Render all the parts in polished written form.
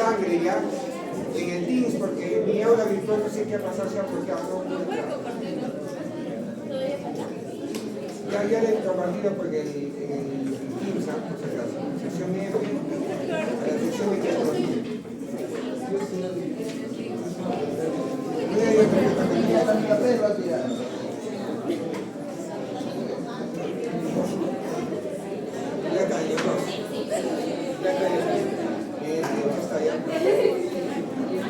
sangre ya en el TIMS, porque mi aula virtual no sé qué ha pasado, se ha bloqueado. Ya le he compartido porque en el TIMS, por si acaso, sección F, a la sección F. Ya está, ya está, ya.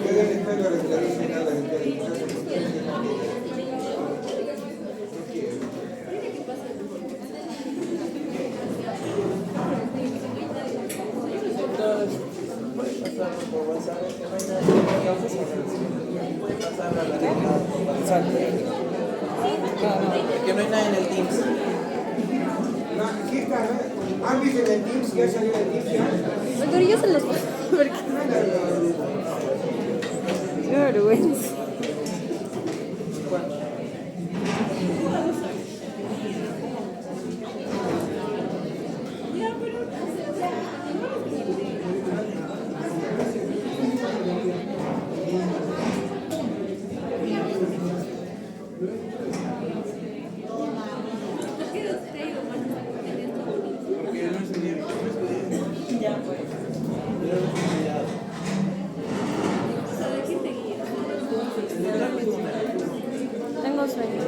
Yo ya después lo regularizo en nada de televisión. Puede pasar por WhatsApp, que no hay nada puede pasar a la llamada por WhatsApp. Que no hay nada en el Teams. No, sí está, ¿no? ¿Han visto en el Teams? ¿Ya salió el Teams ya? Pero yo se los paso porque qué vergüenza. Tengo sueño.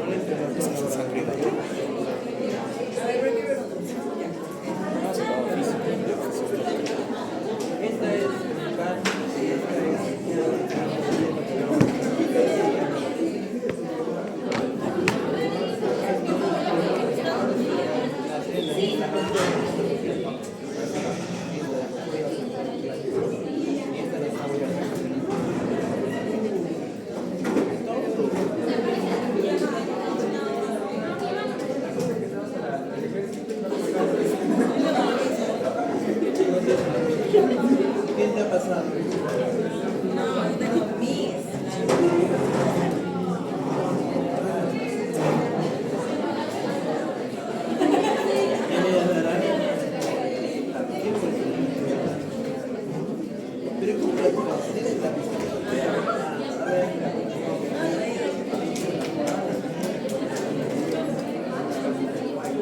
Esta es ¿qué te ha pasado? Pero ¿cómo lo puedes hacer en la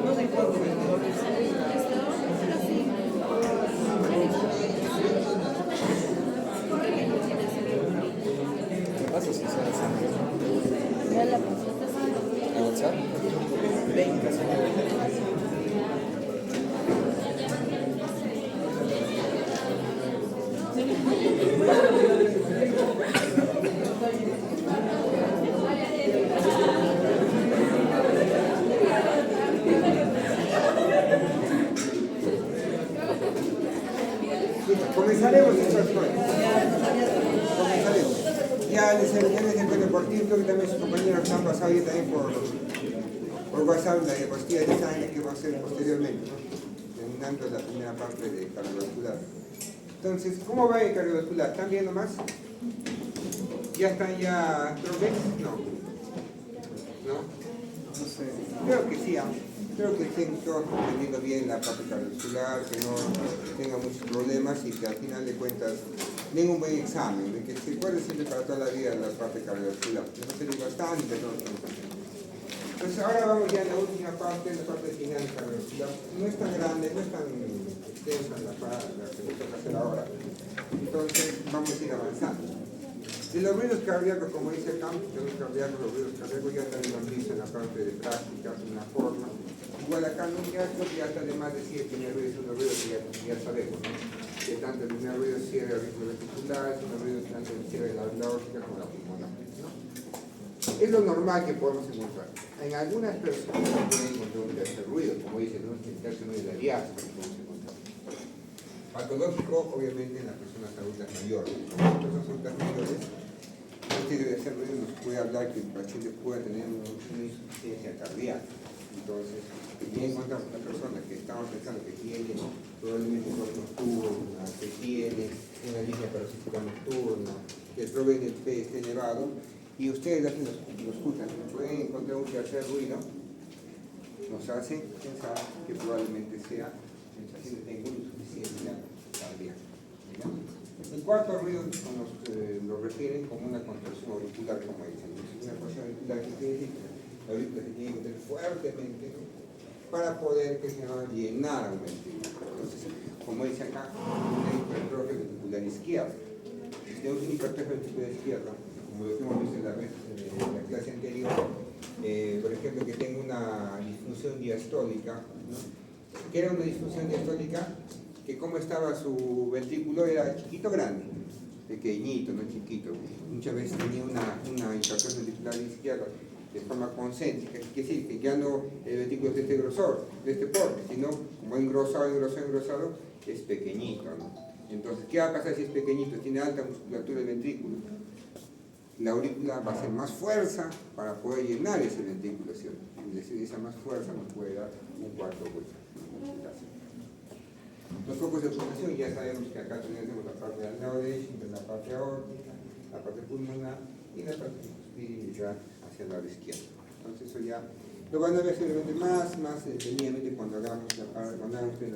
no sé cuánto ¿qué pasa si se hace? Ya la ¿A WhatsApp? 20. Comenzaremos entonces. Comenzaremos. Ya les encuentro por TikTok, que también sus compañeros están pasando ahí también por WhatsApp la diapositiva de sangre que va a hacer posteriormente, ¿no? Terminando la primera parte de cardiovascular. Entonces, ¿cómo va el cardiovascular? ¿Están viendo más? ¿Ya están ya troques? No. ¿No? No sé. Creo que sí, creo que estén todos comprendiendo bien la parte cardiovascular, que no tengan muchos problemas y que al final de cuentas den un buen examen, de que se acuerde siempre para toda la vida la parte cardiovascular. Nos va a servir bastante, ¿no? Entonces ahora vamos ya a la última parte, la parte final cardiovascular. No es tan grande, no es tan extensa la que nos toca hacer ahora. Entonces vamos a ir avanzando. De los ruidos cardíacos, como dice acá, los ruidos cardíacos ya también lo han visto en la parte de prácticas, de una forma. Igual acá no ya está de más decir que el ruido es un ruido que ya sabemos, ¿no? Que tanto el primer ruido cierre el ritmo reticular, es un ruido tanto el cierre de la aórtica como la pulmonar, ¿no? Es lo normal que podemos encontrar. En algunas personas pueden encontrar un tercer ruido, como dicen, ¿no? El tercer ruido de la diástole que podemos encontrar. Patológico, obviamente, en las personas adultas mayores. Las personas adultas mayores, antes de hacer ruido, nos puede hablar que el paciente pueda tener una insuficiencia cardíaca. Entonces, si encontramos una persona que estamos pensando que tiene probablemente un nocturno, que tiene una línea parasítica nocturna, que el ProB del P esté elevado, y ustedes aquí lo escuchan, pueden encontrar un tercer ruido, nos hacen pensar que probablemente sea el paciente tenga una insuficiencia cardíaca. El cuarto ruido lo refieren como una contracción auricular, como dicen. Una contracción auricular que quiere decir que la aurícula se tiene que tener fuertemente, ¿no?, para poder que se llama llenar un ventrículo. Entonces, como dice acá, una hipertrofia ventricular izquierda. Si tenemos una hipertrofia ventricular izquierda, como lo que hemos visto en la clase anterior, por ejemplo, que tenga una disfunción diastólica, ¿no? ¿Qué era una disfunción diastólica? Que como estaba su ventrículo era chiquito grande, pequeñito, no chiquito. Muchas veces tenía una hipertrofia ventricular izquierda de forma concéntrica, que quiere decir que ya no el ventrículo es de este grosor, de este porte, sino como engrosado, es pequeñito, ¿no? Entonces, ¿qué va a pasar si es pequeñito? Tiene alta musculatura del ventrículo. La aurícula va a hacer más fuerza para poder llenar ese ventrículo, ¿cierto? Es decir, esa más fuerza nos puede dar un cuarto hueco. Los focos de oxidación, ya sabemos que acá tenemos la parte del noroeste, la parte aórtica, la parte pulmonar y la parte espiritual hacia el lado izquierdo. Entonces eso ya lo van a ver seguramente más detenidamente cuando hagamos la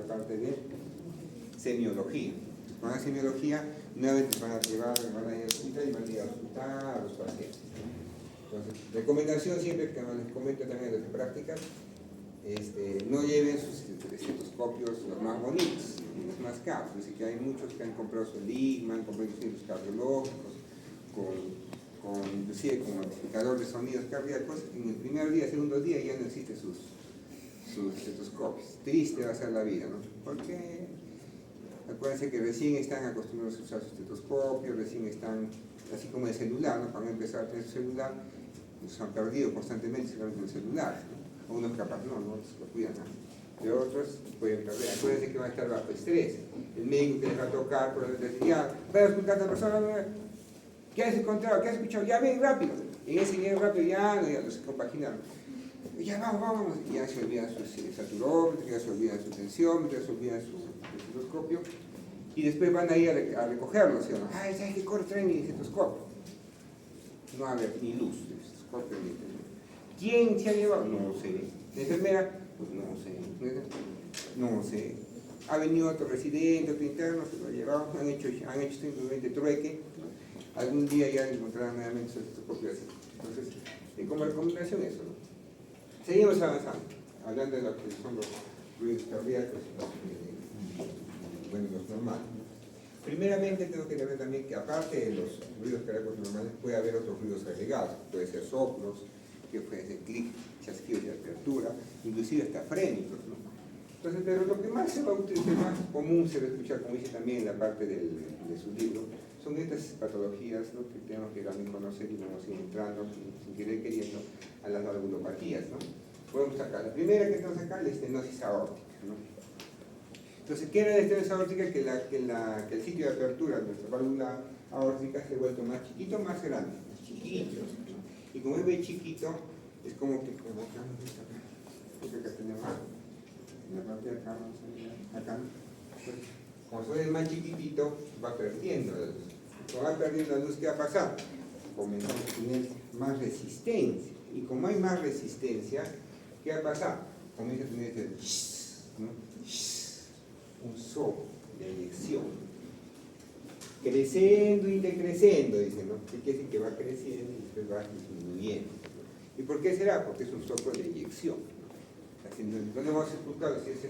parte de semiología. Con la semiología, nuevamente van a ir al hospital y van a ir a auscultar a los pacientes. Entonces, recomendación siempre que les comento también en las prácticas, no lleven sus estetoscopios los más bonitos, los más caros. Dice que hay muchos que han comprado su Ligma, han comprado los cardiológicos, inclusive con modificador de sonidos cardíacos. En el primer día, segundo día ya no existen sus estetoscopios. Triste va a ser la vida, ¿no? Porque acuérdense que recién están acostumbrados a usar su estetoscopio, recién están, así como el celular, ¿no? Cuando empezar a tener su celular, nos han perdido constantemente solamente el celular, ¿no? Unos capaz no se lo cuidan, ¿no? De otros pueden perder. Acuérdense que van a estar bajo estrés. El médico que les va a tocar, por ejemplo, ya, voy a escuchar a la persona, ¿qué has encontrado? ¿Qué has escuchado? Ya ven rápido. En ese bien rápido ya los compaginaron. Ya vamos. Y ya se olvidan su saturómetro, ya se olvidan su tensiómetro, ya se olvidan su estetoscopio. Y después van a ir a recogerlo, ¿sí o no? Ay, ¿sabes qué? Corre, trae mi estetoscopio. No va a haber ni luz de estetoscopio ni de... ¿Quién se ha llevado? No sé. ¿La enfermera? Pues no sé. Ha venido otro residente, otro interno, se lo ha llevado, han hecho simplemente trueque, ¿no? Algún día ya encontrarán nuevamente su estetoscopio así. Entonces, como recomendación eso, ¿no? Seguimos avanzando, hablando de lo que son los ruidos cardíacos, los normales, ¿no? Primeramente tengo que ver también que aparte de los ruidos cardíacos normales puede haber otros ruidos agregados, puede ser soplos, que puede ser clic, chasquidos de apertura, inclusive hasta frénicos, ¿no? Entonces, pero lo que más se va a utilizar, más común se va a escuchar, como dice también en la parte de su libro, son estas patologías, ¿no?, que tenemos que también conocer y vamos a ir entrando sin querer queriendo a las valvulopatías, ¿no? Podemos sacar, la primera que tenemos acá, la estenosis aórtica, ¿no? Entonces, ¿qué era la estenosis aórtica? Que el sitio de apertura de nuestra válvula aórtica se ha vuelto más chiquito, más grande, chiquito, ¿no? Y como es muy chiquito, es como que acá tenemos en la parte de acá, acá, pues, como suele más chiquitito, va perdiendo la luz. Como va perdiendo la luz, ¿qué va a pasar? Comenzamos a tener más resistencia. Y como hay más resistencia, ¿qué va a pasar? Comienza a tener este ¿no? Un soplo de eyección. Creciendo y decreciendo, dicen, ¿no? ¿Qué quiere decir? Que va creciendo y después va disminuyendo. ¿Y por qué será? Porque es un soplo de eyección, ¿no? ¿Dónde vamos a escuchar si es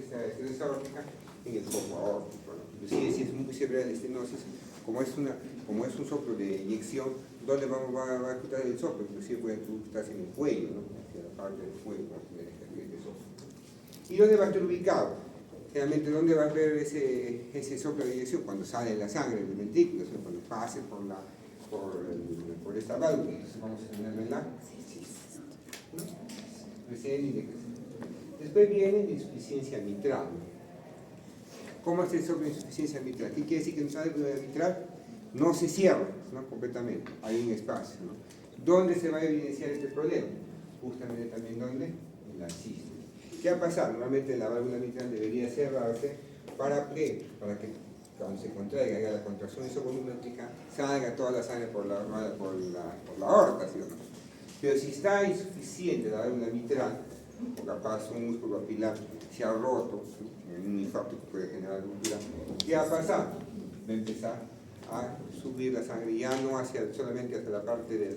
esa aórtica? En el foco aórtico, ¿no? Si es muy severa la estenosis, como es un soplo de eyección, ¿dónde va a escuchar el soplo? Inclusive puede escucharse en el cuello, ¿no? Hacia la parte del cuello, vamos a tener este soplo. ¿Y dónde va a estar ubicado? Realmente, ¿dónde va a ver ese soplo de eyección? Cuando sale la sangre del ventrículo, ¿sí? Cuando pase por esta válvula. Entonces vamos a tenerla en la creciendo y decreciendo. Después viene la insuficiencia mitral. ¿Cómo es el soplo de insuficiencia mitral? ¿Qué quiere decir? Que nuestra válvula mitral no se cierra, ¿no?, completamente, hay un espacio, ¿no? ¿Dónde se va a evidenciar este problema? Justamente también, ¿dónde? En la sístole. ¿Qué va a pasar? Normalmente la válvula mitral debería cerrarse para que cuando se contraiga, haga la contracción isovolumétrica, salga toda la sangre por la aorta, ¿sí o no? Pero si está insuficiente la válvula mitral, o capaz un músculo papilar se ha roto, ¿sí?, en un infarto que puede generar ruptura, ¿qué va a pasar? Va a empezar a subir la sangre ya no solamente hacia la parte de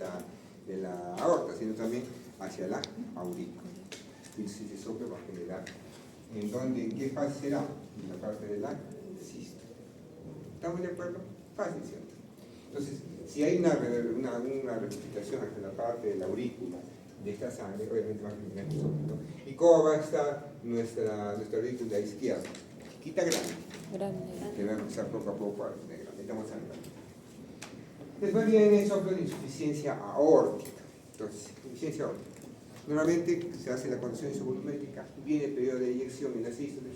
la aorta, sino también hacia la aurícula. Y si se sopla va a generar. ¿En qué fase será? En la parte de la sístole. ¿Estamos de acuerdo? Fácil, ¿cierto? Entonces, si hay una resucitación hacia la parte de la aurícula de esta sangre, obviamente va a generar un soplo, ¿no? ¿Y cómo va a estar nuestra aurícula izquierda? Chiquita, grande. Que va a empezar poco a poco a ser grande. Estamos hablando. Después viene el soplo de insuficiencia aórtica. Entonces, insuficiencia aórtica. Normalmente se hace la contracción isovolumétrica, viene el periodo de eyección en las sístoles,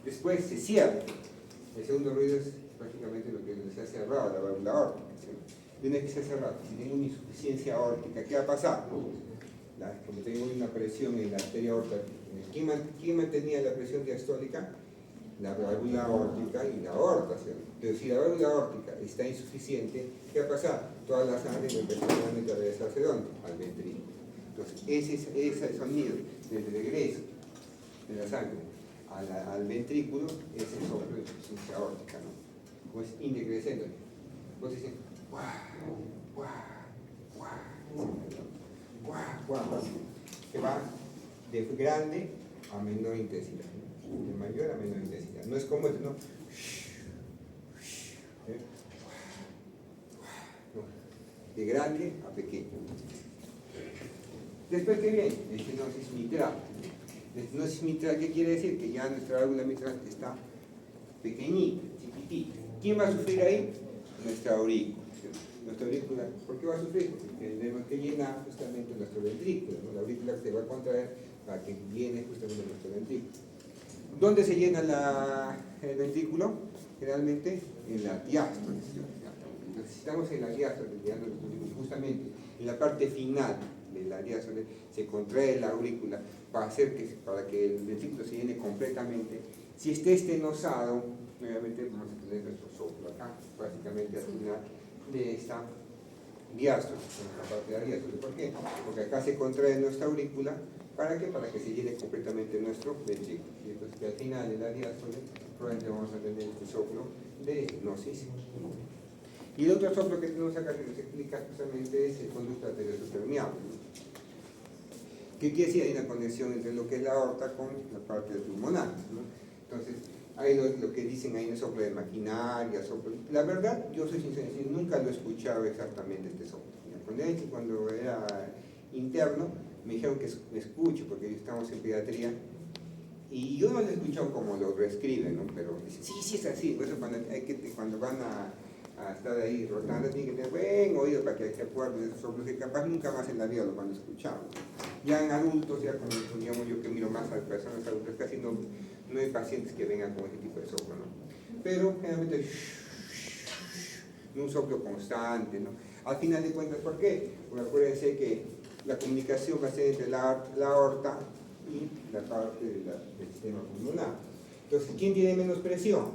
después se cierra. El segundo ruido es prácticamente lo que se ha cerrado, la válvula aórtica. Y una vez que se ha cerrado, si tengo una insuficiencia aórtica, ¿qué va a pasar? Como tengo una presión en la arteria aórtica, ¿quién mantenía la presión diastólica? La válvula aórtica y la aorta, ¿cierto? Pero si la válvula aórtica está insuficiente, ¿qué va a pasar? Toda la sangre va a empezar a regresarse ¿dónde? Al ventrículo. Entonces, ese sonido del regreso de la sangre al ventrículo es el soplo de insuficiencia aórtica, ¿no? Como es indecrescente. Entonces dicen, guau, guau, guau, guau, guau, que va de grande a menor intensidad, ¿no? De mayor a menor intensidad. No es como esto, ¿no? De grande a pequeño. Después, ¿qué viene? La estenosis mitral. La estenosis mitral, ¿qué quiere decir? Que ya nuestra válvula mitral está pequeñita, chiquitita. ¿Quién va a sufrir ahí? Nuestra aurícula. Nuestra aurícula, ¿por qué va a sufrir? Porque tenemos que llenar justamente nuestro ventrículo, ¿no? La aurícula se va a contraer para que llene justamente nuestro ventrículo. ¿Dónde se llena el ventrículo? Generalmente en la diástole. Necesitamos en la diástole, justamente en la parte final de la diástole se contrae la aurícula para que el ventrículo se llene completamente. Si está estenosado, nuevamente vamos a tener nuestro soplo acá, básicamente al final de esta diástole, en la parte de la diástole. ¿Por qué? Porque acá se contrae nuestra aurícula. ¿Para qué? Para que se llene completamente nuestro ventrículo. Y entonces que al final de la diástole probablemente vamos a tener este soplo de estenosis. Y el otro soplo que tenemos acá que nos explica justamente es el conducto arteriopermeable. ¿Qué quiere decir? Hay una conexión entre lo que es la aorta con la parte pulmonar, ¿no? Entonces, hay lo que dicen ahí en el soplo de maquinaria, soplo. La verdad, yo soy sincero, nunca lo he escuchado exactamente este soplo. Cuando era interno, me dijeron que me escuche, porque estamos en pediatría, y yo no lo he escuchado como lo reescriben, ¿no? Pero dicen, sí, es así. Por eso cuando van a estar ahí rotando, tienen que tener buen oído para que se acuerden de esos soplos que capaz nunca más en la vida los van a escuchar. Ya en adultos, ya como digamos yo que miro más a personas adultas, casi no hay pacientes que vengan con ese tipo de soplo, ¿no? Pero generalmente un soplo constante, ¿no? Al final de cuentas, ¿por qué? Porque acuérdense que la comunicación va a ser entre la aorta y la parte del sistema pulmonar. Entonces, ¿quién tiene menos presión?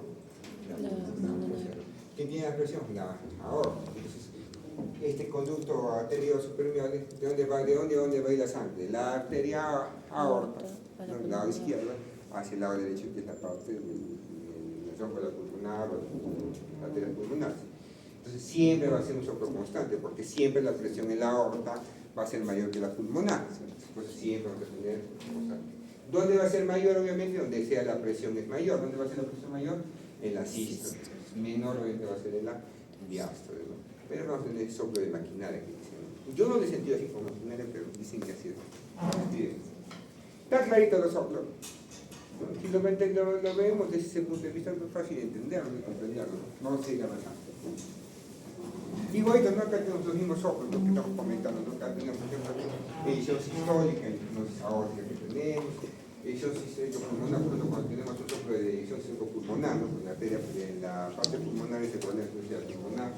¿Quién tiene la presión? La aorta. Entonces, este conducto arterioso permeable, ¿de dónde va a ir la sangre? De la arteria aorta, del lado izquierdo, hacia el lado derecho, que es la parte de la tronco pulmonar o la arteria pulmonar. Entonces, siempre va a ser un soplo constante, porque siempre la presión en la aorta va a ser mayor que la pulmonar. Entonces, siempre vamos a tener constante. ¿Dónde va a ser mayor? Obviamente, donde sea la presión es mayor. ¿Dónde va a ser la presión mayor? En la sístole. Menor, obviamente, va a ser en la diástole, ¿no? Pero vamos a tener soplo de maquinaria que dicen, ¿no? Yo no lo he sentido así como maquinaria, pero dicen que así es. Está clarito los soplos. Si lo vemos desde ese punto de vista, es muy fácil de entenderlo y comprenderlo. Vamos a seguir avanzando. Igualito, ¿no? Acá tenemos los mismos soplos, lo que estamos comentando, ¿no? Acá tenemos, por ejemplo, edición sistólica, hipnosis aórtica que tenemos, edición sistólica pulmonar, cuando tenemos un soplo de edición sistólica pulmonar, ¿no? Con la arteria, en la parte pulmonar se pone la pulmonar.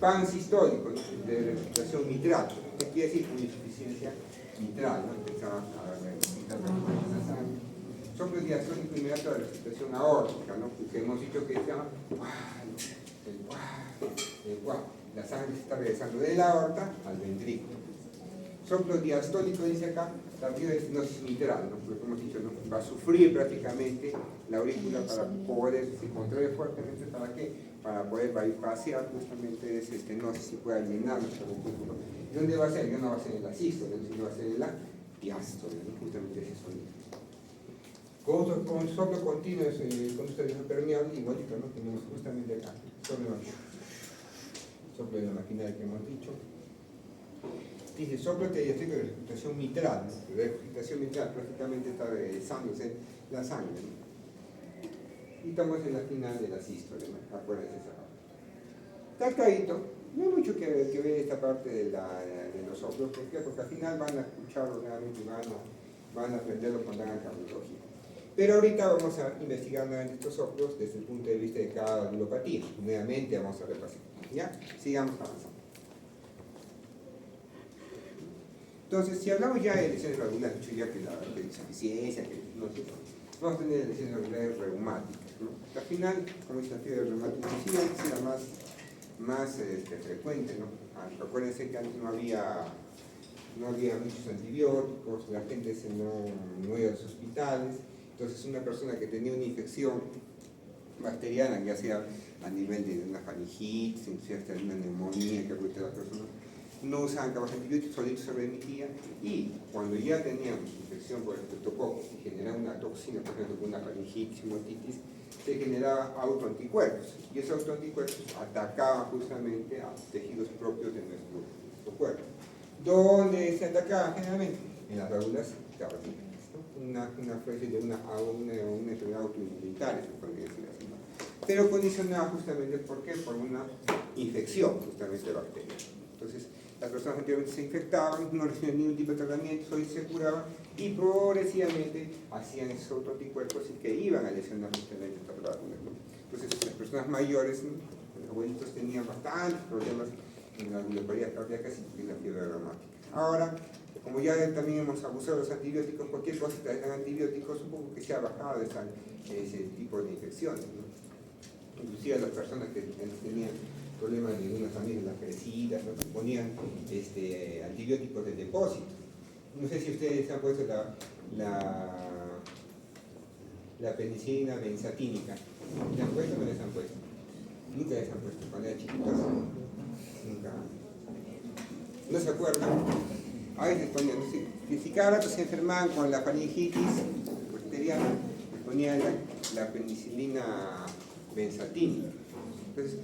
Pan sistólico, ¿no? De respiración mitral, ¿qué quiere decir? Una insuficiencia mitral, ¿no? Empezaba a necesitar la sangre. Soplo diastólico inmediato de respiración aórtica, ¿no? Porque hemos dicho que se llama el guau. La sangre se está regresando de la aorta al ventrículo. Soplo diastólico, dice acá, también es estenosis mitral, ¿no? Lo que hemos dicho, ¿no? Va a sufrir prácticamente la aurícula para poder, se contrae fuertemente, ¿para qué? Para poder bypassear justamente ese estenosis y pueda llenar nuestro ventículo. ¿Y dónde va a ser? Ya no va a ser en la sístole, sino va a ser en la diástole, ¿no? Justamente ese sonido. Con soplo continuo, con ustedes permeable, igualito, ¿no? Tenemos justamente acá, soplo de la maquinaria que hemos dicho. Dice, soplo diastólico de regurgitación mitral, ¿no? La regurgitación mitral prácticamente está regresándose la sangre, ¿no? Y estamos en la final de la sístole, ¿no? Acuérdense esa parte. Está clarito, no hay mucho que ver esta parte de los soplos, ¿por qué? Porque al final van a escucharlo realmente y van a aprenderlo cuando hagan cardiología. Pero ahorita vamos a investigar nuevamente estos soplos desde el punto de vista de cada valvulopatía. Nuevamente vamos a repasar. ¿Ya? Sigamos avanzando. Entonces, si hablamos ya de lesiones valvulares, dicho ya que la insuficiencia, que no sé, vamos a tener lesiones valvulares reumáticas, ¿no? Al final, como es la fiebre reumática, sí es la más frecuente, ¿no? Acuérdense que antes no había muchos antibióticos, la gente no iba a los hospitales, entonces una persona que tenía una infección bacteriana, ya sea a nivel de una faringitis, inclusive hasta una neumonía que afecta a las personas, no usaban capas antibióticos, solito se remitía, y cuando ya teníamos infección por el estreptococo y generaba una toxina, por ejemplo, una faringitis, una otitis, se generaba autoanticuerpos, y esos autoanticuerpos atacaban justamente a tejidos propios de nuestro cuerpo. ¿Dónde se atacaban generalmente? En las válvulas cardíacas, ¿no? Una especie de una enfermedad autoinmunitaria, se podría decir así, ¿no? Pero condicionada justamente, ¿por qué? Por una infección justamente bacteriana. Entonces, las personas anteriormente se infectaban, no recibían ningún tipo de tratamiento, hoy se curaban y progresivamente hacían esos autoanticuerpos y que iban a lesionar justamente estas válvulas, ¿no? Entonces, las personas mayores, ¿no? Los abuelitos tenían bastantes problemas en las valvulopatías cardíacas y en la fiebre reumática. Ahora, como ya también hemos abusado de los antibióticos, cualquier cosa que hagan antibióticos, un poco que se ha bajado ese tipo de infecciones, ¿no? Inclusive las personas que tenían problemas de unas también, las crecidas, ¿no? Ponían antibióticos de depósito. No sé si ustedes se han puesto la penicilina benzatínica. ¿Se han puesto o no les han puesto? Nunca les han puesto, cuando eran chiquitos. Nunca. ¿No se acuerdan? A veces ponían, no sé, que si cada rato se enfermaban con la faringitis bacteriana, ponían la penicilina benzatínica. Entonces,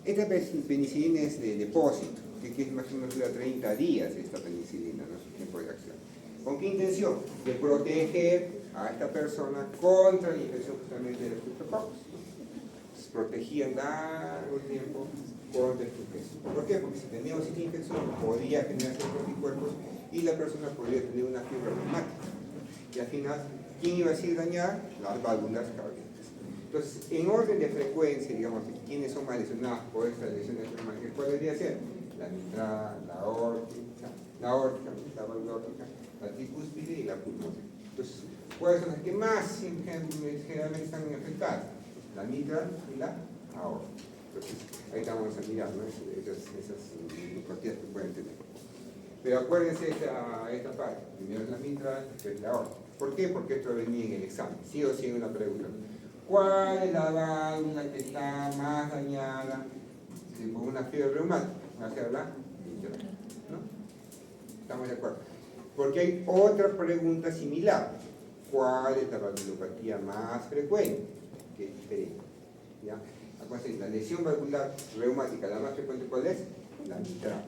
esta penicilina es de depósito, que más o menos dura 30 días esta penicilina, ¿no? Su tiempo de acción. ¿Con qué intención? De proteger a esta persona contra la infección justamente de los estreptococos. Protegían largo tiempo contra esta infección. ¿Por qué? Porque si teníamos esta infección podía generar estos anticuerpos y la persona podría tener una fiebre reumática. Y al final, ¿quién iba a ser dañada? Las válvulas cardíacas. Entonces, en orden de frecuencia, digamos, ¿quiénes son más lesionados por estas lesiones reumáticas? ¿Cuál debería ser? La mitral, la aórtica, la válvula aórtica, la tricúspide y la pulmonar. Entonces, ¿cuáles son las que más generalmente están afectadas? La mitral y la aórtica. Entonces, ahí vamos a mirar, ¿no? esas neuropatías que pueden tener. Pero acuérdense esta parte. Primero es la mitral, después la aórtica. ¿Por qué? Porque esto venía en el examen. Sí o sí en una pregunta. ¿Cuál es la válvula que está más dañada por una fiebre reumática? Va a ser la mitral, ¿no? ¿Estamos de acuerdo? Porque hay otra pregunta similar. ¿Cuál es la valvulopatía más frecuente? Que es diferente. ¿Ya? Acuérdense, la lesión valvular reumática, la más frecuente, ¿cuál es? La mitral.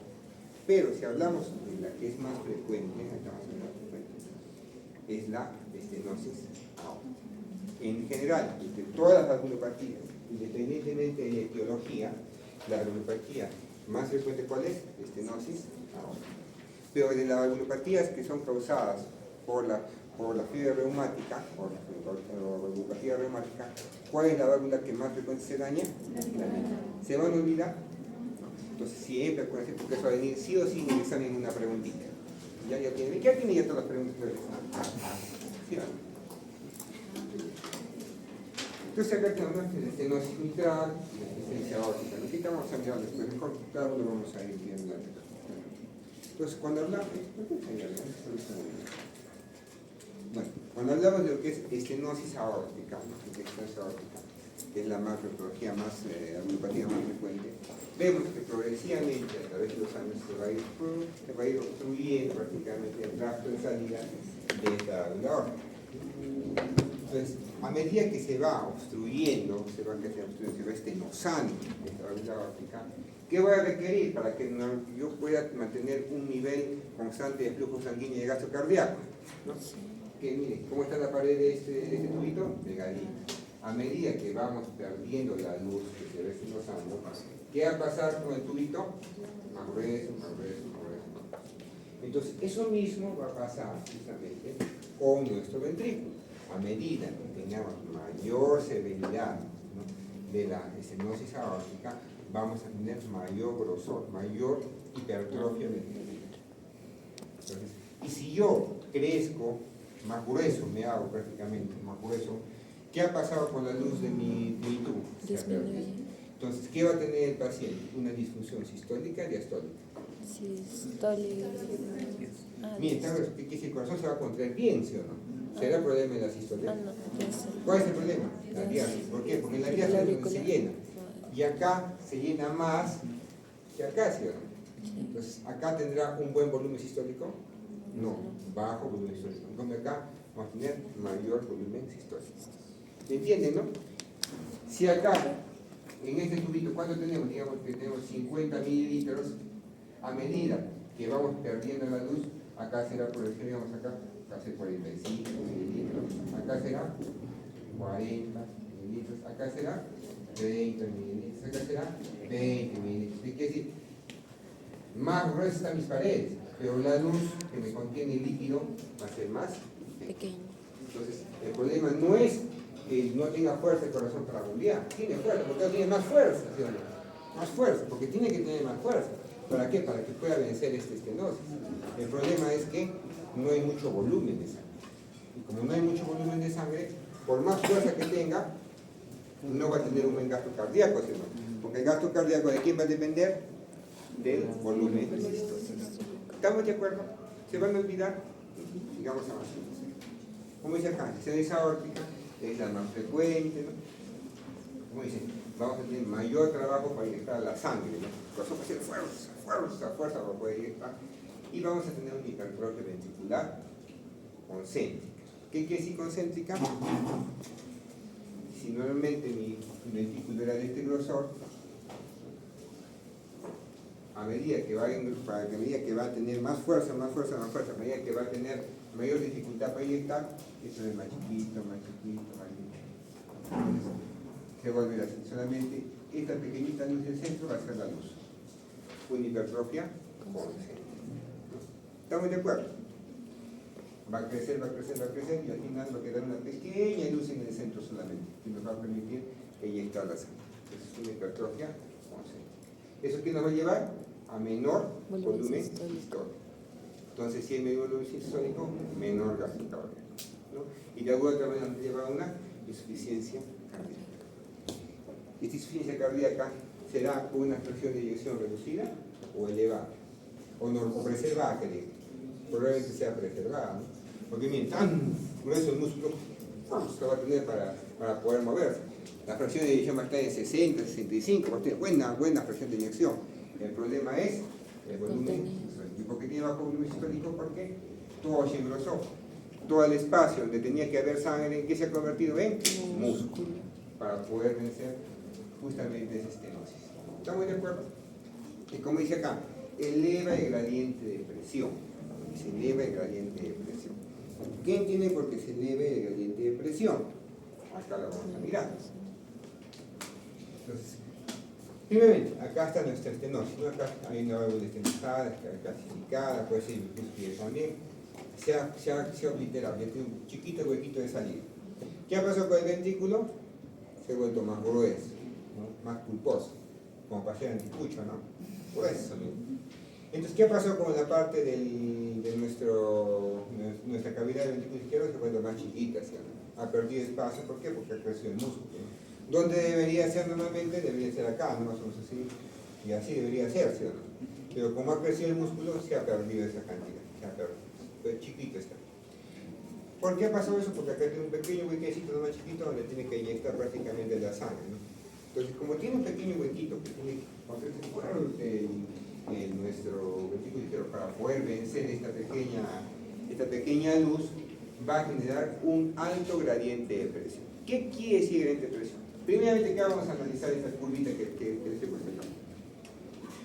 Pero si hablamos de la que es más frecuente, es la estenosis aórtica. En general, entre todas las valvulopatías, independientemente de la etiología, la valvulopatía más frecuente, ¿cuál es? Estenosis aórtica. Pero de las valvulopatías que son causadas por la fiebre reumática, por la valvulopatía reumática, ¿cuál es la válvula que más frecuente se daña? La mitral. ¿Se van a olvidar? Entonces siempre acuérdense, porque eso va a venir sí o sí en el examen una preguntita. Ya tiene ya todas las preguntas del examen. ¿Sí, no? Entonces acá tenemos la estenosis mitral y la estenosis aórtica. Aquí estamos a mirar después, mejor cada uno vamos a ir viendo la Entonces, cuando hablamos de lo que es estenosis aórtica, que es la patología más agrupativa más frecuente, vemos que progresivamente a través de los años se va a ir obstruyendo prácticamente el tracto de salida de esta válvula aórtica. Entonces, a medida que se va obstruyendo, se va estenosando esta válvula aórtica, ¿qué voy a requerir para que yo pueda mantener un nivel constante de flujo sanguíneo y de gasto cardíaco? ¿No? Que miren, ¿cómo está la pared de este tubito? Delgadita. A medida que vamos perdiendo la luz que se va estenosando, ¿qué va a pasar con el tubito? Más grueso, más grueso, más grueso. Entonces, eso mismo va a pasar justamente con nuestro ventrículo. A medida que tengamos mayor severidad, ¿no?, de la estenosis aórtica, vamos a tener mayor grosor, mayor hipertrofia ventricular. Entonces, y si yo crezco más grueso, me hago prácticamente más grueso, ¿qué ha pasado con la luz de mi tubo? Se ha perdido. Entonces, ¿qué va a tener el paciente? Una disfunción sistólica y diastólica. Sistólica. Miren, que el corazón se va a contraer bien, ¿sí o no? ¿Será el problema de la sistolia? No, ¿Cuál es el problema? La diástole. ¿Por qué? Porque en la diástole es donde se llena. Y acá se llena más que acá, ¿sí o no? Entonces, ¿acá tendrá un buen volumen sistólico? No, bajo volumen sistólico. En cambio acá vamos a tener mayor volumen sistólico. ¿Se entienden, no? Si acá, en este tubito, ¿cuánto tenemos? Digamos que tenemos 50 mililitros. A medida que vamos perdiendo la luz, acá será, por ejemplo, digamos acá será 45 mililitros, acá será 40 mililitros, acá será 30 mililitros, acá será 20 mililitros. ¿Qué quiere decir? Más gruesas están mis paredes, pero la luz que me contiene el líquido va a ser más pequeña. Entonces, el problema no es que no tenga fuerza el corazón para bombear, tiene fuerza, porque tiene más fuerza, ¿sí o no? Más fuerza, porque tiene que tener más fuerza. ¿Para qué? Para que pueda vencer esta estenosis. El problema es que no hay mucho volumen de sangre. Y como no hay mucho volumen de sangre, por más fuerza que tenga, no va a tener un buen gasto cardíaco, ¿sí o no? Porque el gasto cardíaco, ¿de quién va a depender? Del volumen sistólico. ¿Estamos de acuerdo? ¿Se van a olvidar? Sigamos avanzando. Como dice acá, la estenosis aórtica es la más frecuente, ¿no? Como dice, vamos a tener mayor trabajo para inyectar la sangre, ¿no? El corazón va a hacer fuerza para poder inyectar. Y vamos a tener una hipertrofia ventricular concéntrica. ¿Qué quiere decir concéntrica? Si normalmente mi ventrículo era de este grosor, a medida que va a tener más fuerza, a medida que va a tener mayor dificultad para inyectar, eso es más chiquito. Se vuelve así. Solamente esta pequeñita luz del centro va a ser la luz. Una hipertrofia concéntrica. ¿Estamos de acuerdo? Va a crecer y al final va a quedar una pequeña luz en el centro solamente, que nos va a permitir inyectar la sangre. Esa es una hipertrofia concéntrica. ¿Eso qué nos va a llevar? A menor volumen sistólico. Entonces, si hay menor volumen sistólico, menor gasto cardíaco, ¿no? Y de alguna otra manera nos lleva a una insuficiencia cardíaca. Esta insuficiencia cardíaca será una fracción de eyección reducida o elevada, o preservada, que digo. Probablemente sea preservada, ¿no? Porque miren, tan grueso el músculo se va a tener para poder moverse. La fracción de eyección va a estar en 60, 65, va a tener buena fracción de eyección. El problema es el volumen sistólico. ¿Y por qué tiene bajo volumen sistólico? Porque todo se engrosó. Todo el espacio donde tenía que haber sangre, ¿en qué se ha convertido? En músculo, para poder vencer justamente esa estenosis. ¿Estamos de acuerdo? Y como dice acá, eleva el gradiente de presión. Se eleva el gradiente de presión. ¿Qué entiende por qué se eleve el gradiente de presión? Acá lo vamos a mirar. Entonces, primeramente, acá está nuestra estenosis, ¿no? Acá hay una válvula estenosada, clasificada, puede ser bicúspide también. Se ha obliterado, ya tiene un chiquito huequito de salida. ¿Qué ha pasado con el ventrículo? Se ha vuelto más grueso, ¿no? Más pulposo, como para ser anticucho, ¿no? Grueso, ¿no? Entonces, ¿qué pasó con la parte de nuestra cavidad del ventrículo izquierdo? Se ha vuelto más chiquita, ¿sí? Ha perdido espacio, ¿por qué? Porque ha crecido el músculo, ¿no? ¿Dónde debería ser normalmente? Debería ser acá, ¿no? Más o menos así. Y así debería ser, ¿sí o no? Pero como ha crecido el músculo, se ha perdido esa cantidad, se ha perdido. Pero chiquito está. ¿Por qué ha pasado eso? Porque acá tiene un pequeño huequecito más chiquito donde tiene que inyectar prácticamente la sangre, ¿no? Entonces, como tiene un pequeño huequito que tiene que hacerse fuerte nuestro ventrículo izquierdo para poder vencer esta pequeña luz, va a generar un alto gradiente de presión. ¿Qué quiere decir gradiente de presión? Primeramente, ¿qué vamos a analizar esta curvita que les he puesto acá?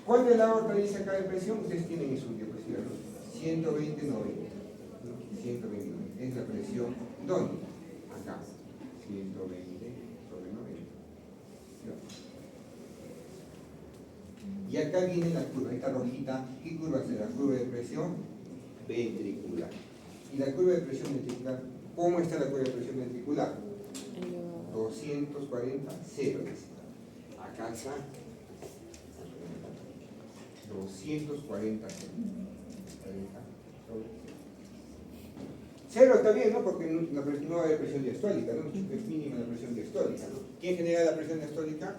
¿Cuánto es la aorta dice acá de presión? Ustedes tienen en su diapositiva, ¿no? 120, 90. ¿No? 120, 90. Es la presión, ¿dónde? Acá. 120 sobre 90. ¿No? Y acá viene la curva, esta rojita. ¿Qué curva será? La curva de presión ventricular. ¿Y la curva de presión ventricular? ¿Cómo está la curva de presión ventricular? 240, 0. Acá está 240, 0 está bien, ¿no? Porque no va a haber presión diastólica, ¿no? Es mínima la presión diastólica, ¿no? ¿Quién genera la presión diastólica?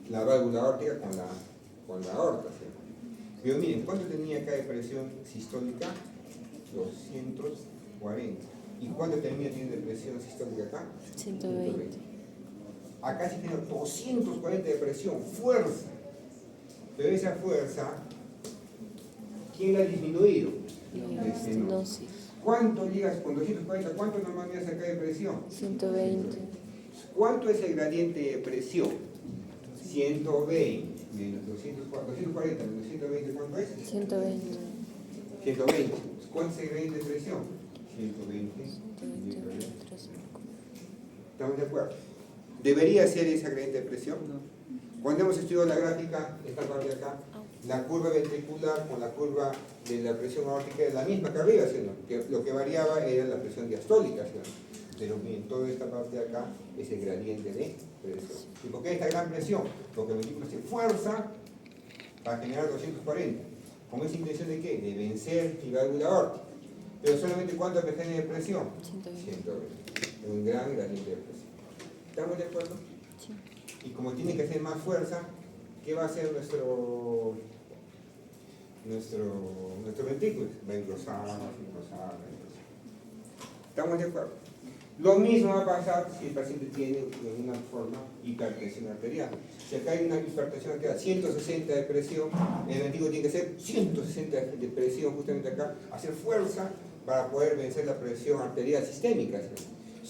La válvula aórtica con la aorta, ¿sí? Pero miren, ¿cuánto tenía acá de presión sistólica? 240. ¿Y cuánto termina teniendo de presión sistólica acá? 120. Acá sí tiene 240 de presión, fuerza. Pero esa fuerza, ¿quién la ha disminuido? Estenosis. ¿Cuánto llegas con 240? ¿Cuánto normalmente es acá de presión? 120. ¿Cuánto es el gradiente de presión? 120 menos 240 menos 120, ¿cuánto es? 120. 120. ¿Cuánto es el gradiente de presión? 120. 120. ¿Estamos de acuerdo? ¿Debería ser esa gradiente de presión? Cuando hemos estudiado la gráfica, esta parte de acá, la curva ventricular con la curva de la presión aórtica es la misma que arriba, ¿sí o no? Que lo que variaba era la presión diastólica, ¿sí o no? Pero bien, toda esta parte de acá es el gradiente de presión. ¿Y por qué esta gran presión? Porque el ventrículo se fuerza para generar 240. ¿Con esa intención de qué? De vencer la válvula aórtica. Pero solamente ¿cuánto que tiene de presión? 120. Es un gran gradiente de presión. ¿Estamos de acuerdo? Sí. Y como tiene que hacer más fuerza, ¿qué va a hacer nuestro ventrículo? Va a engrosar. ¿Estamos de acuerdo? Lo mismo va a pasar si el paciente tiene de alguna forma hipertensión arterial. Si acá hay una hipertensión arterial, 160 de presión, el ventrículo tiene que hacer 160 de presión justamente acá, hacer fuerza para poder vencer la presión arterial sistémica.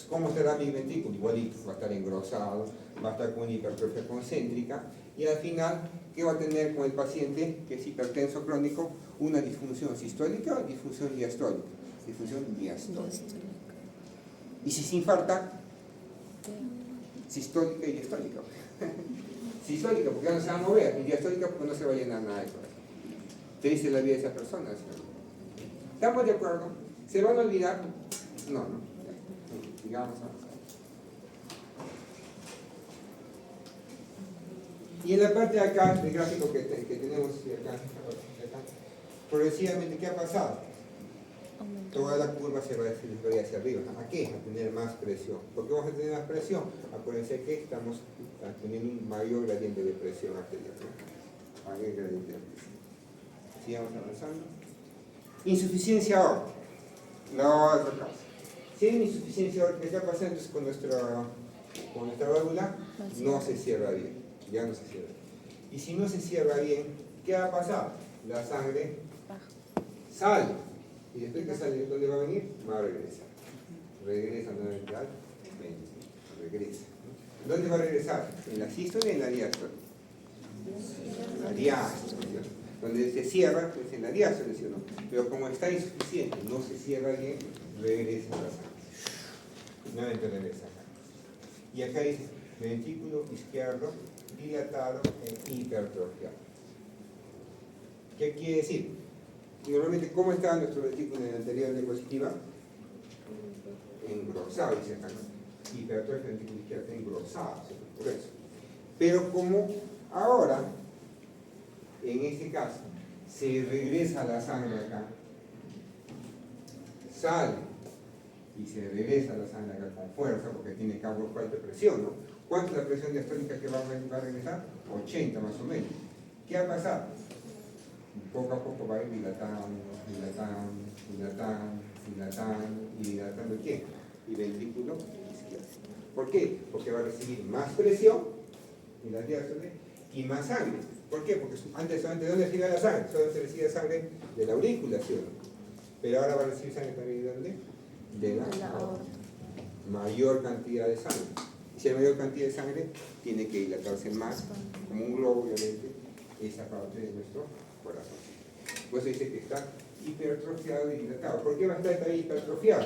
¿Cómo será mi ventrículo? Igualito, va a estar engrosado, va a estar con una hipertrofia concéntrica y al final, ¿qué va a tener con el paciente que es hipertenso crónico? Una disfunción sistólica o disfunción diastólica. Disfunción diastólica. Y si se infarta, sistólica y diastólica. Sistólica porque ya no se va a mover, y diastólica porque no se va a llenar nada de corazón. Triste la vida de esa persona. ¿Estamos de acuerdo? ¿Se van a olvidar? No. Digamos, y en la parte de acá, del gráfico que tenemos acá, progresivamente, ¿qué ha pasado? Toda la curva se va a ir hacia arriba. ¿A qué? A tener más presión. ¿Por qué vamos a tener más presión? Acuérdense que estamos teniendo un mayor gradiente de presión arterial. Mayor gradiente de presión. Sigamos avanzando. Insuficiencia aórtica. La otra causa. Si hay una insuficiencia aórtica, ¿qué pasa entonces con nuestra válvula? No se cierra bien. Ya no se cierra. Y si no se cierra bien, ¿qué va a pasar? La sangre sale. Y después que sale, ¿dónde va a venir? Va a regresar. Regresa nuevamente al ventrículo. Regresa. ¿Dónde va a regresar? ¿En la sístole y en la diástole? En la diástole. Donde se cierra, pues en la diástole, ¿sí o no? Pero como está insuficiente, no se cierra bien, regresa a la sangre. Nuevamente regresa acá. Y acá dice ventrículo izquierdo dilatado e hipertrofiado. ¿Qué quiere decir? Normalmente, ¿cómo estaba nuestro ventrículo en la anterior diapositiva? Engrosado, dice acá. Hipertrofia del ventrículo izquierdo, engrosado, por eso. Pero como ahora, en este caso, se regresa la sangre acá, sale y se regresa la sangre acá con fuerza, porque tiene fuerte presión, ¿no? ¿Cuánto es la presión diastólica que va a regresar? 80 más o menos. ¿Qué va a pasar? Poco a poco va a ir dilatando, y dilatando ¿qué? El ventrículo izquierdo. ¿Por qué? Porque va a recibir más presión en la diástole y más sangre. ¿Por qué? Porque antes solamente ¿de dónde recibe la sangre? Solo se recibe sangre de la aurícula, ¿sí o no? Pero ahora va a recibir sangre también ¿de dónde? De la aorta. Mayor cantidad de sangre. Y si hay mayor cantidad de sangre, tiene que dilatarse más, como un globo, obviamente, esa parte de nuestro corazón. Por eso dice que está hipertrofiado y dilatado. ¿Por qué va a estar ahí hipertrofiado?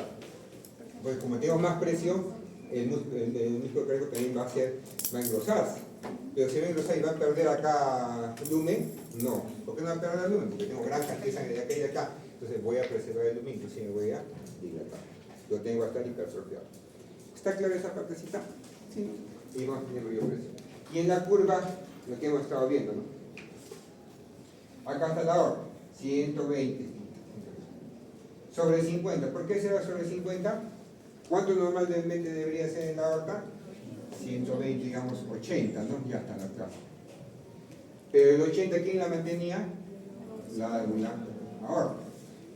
Pues como tengo más presión, el músculo cardíaco también va a engrosarse. Pero si va a engrosar y va a perder acá lumen, no. ¿Por qué no va a perder el lumen? Porque tengo gran cantidad de sangre de acá y de acá. Entonces voy a preservar el lumen, inclusive me voy a dilatar. Lo tengo a estar hipertrofiado. ¿Está clara esa partecita? Sí. Y vamos a tener mayor presión. Y en la curva, lo que hemos estado viendo, ¿no? Acá está la aorta, 120 sobre 50. ¿Por qué será sobre 50? ¿Cuánto normalmente debería ser en la aorta? 120, digamos 80, ¿no? Ya está acá. Pero el 80, ¿quién la mantenía? La válvula aorta.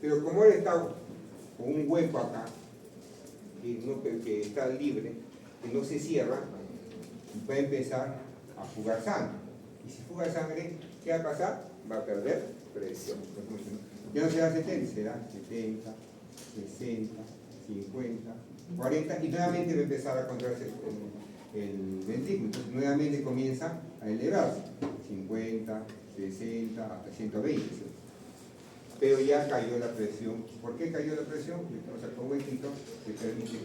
Pero como él está con un hueco acá, que está libre, que no se cierra, va a empezar a fugar sangre. Y si fuga sangre, ¿qué va a pasar? Va a perder presión. Ya no será 70, será 70, 60, 50, 40, y nuevamente va a empezar a contraerse el ventrículo. Entonces nuevamente comienza a elevarse, 50, 60, hasta 120. Pero ya cayó la presión. ¿Por qué cayó la presión? Porque sacó un huequito que permite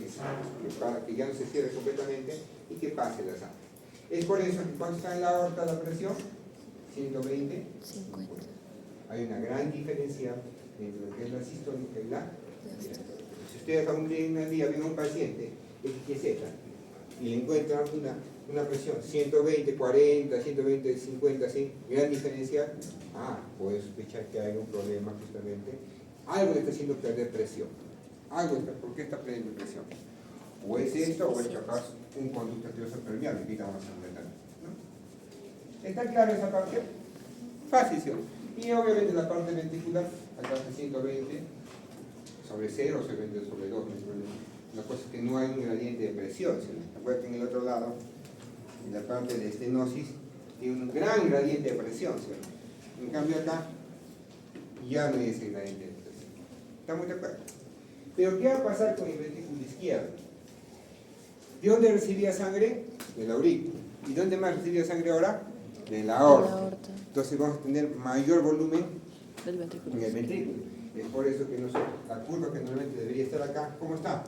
que ya no se cierre completamente y que pase la sangre. Es por eso que cuando está en la aorta la presión, 120, 50. hay una gran diferencia entre lo que es la sistólica y la diastólica. Si ustedes algún día ven a un paciente XZ y le encuentran una presión 120, 40, 120, 50, así, gran diferencia, puede sospechar que hay un problema justamente. Algo le está haciendo perder presión. ¿Por qué está perdiendo presión? O es esto, o es capaz un conducto arterioso permeable, que vamos a ver también, ¿no? ¿Está claro esa parte? Fácil, ¿sí? Y obviamente la parte ventricular, acá está 120 sobre 0, 120 sobre 2, la cosa es que no hay un gradiente de presión, ¿sí? Recuerden que en el otro lado, en la parte de estenosis, tiene un gran gradiente de presión, ¿sí? En cambio acá, ya no hay ese gradiente de presión. ¿Estamos de acuerdo? Pero ¿qué va a pasar con el ventrículo izquierdo? ¿De dónde recibía sangre? De la aurícula. ¿Y dónde más recibía sangre ahora? De la aorta. Entonces vamos a tener mayor volumen Del ventrículo. en el ventrículo. Es por eso que la curva que normalmente debería estar acá, ¿cómo está?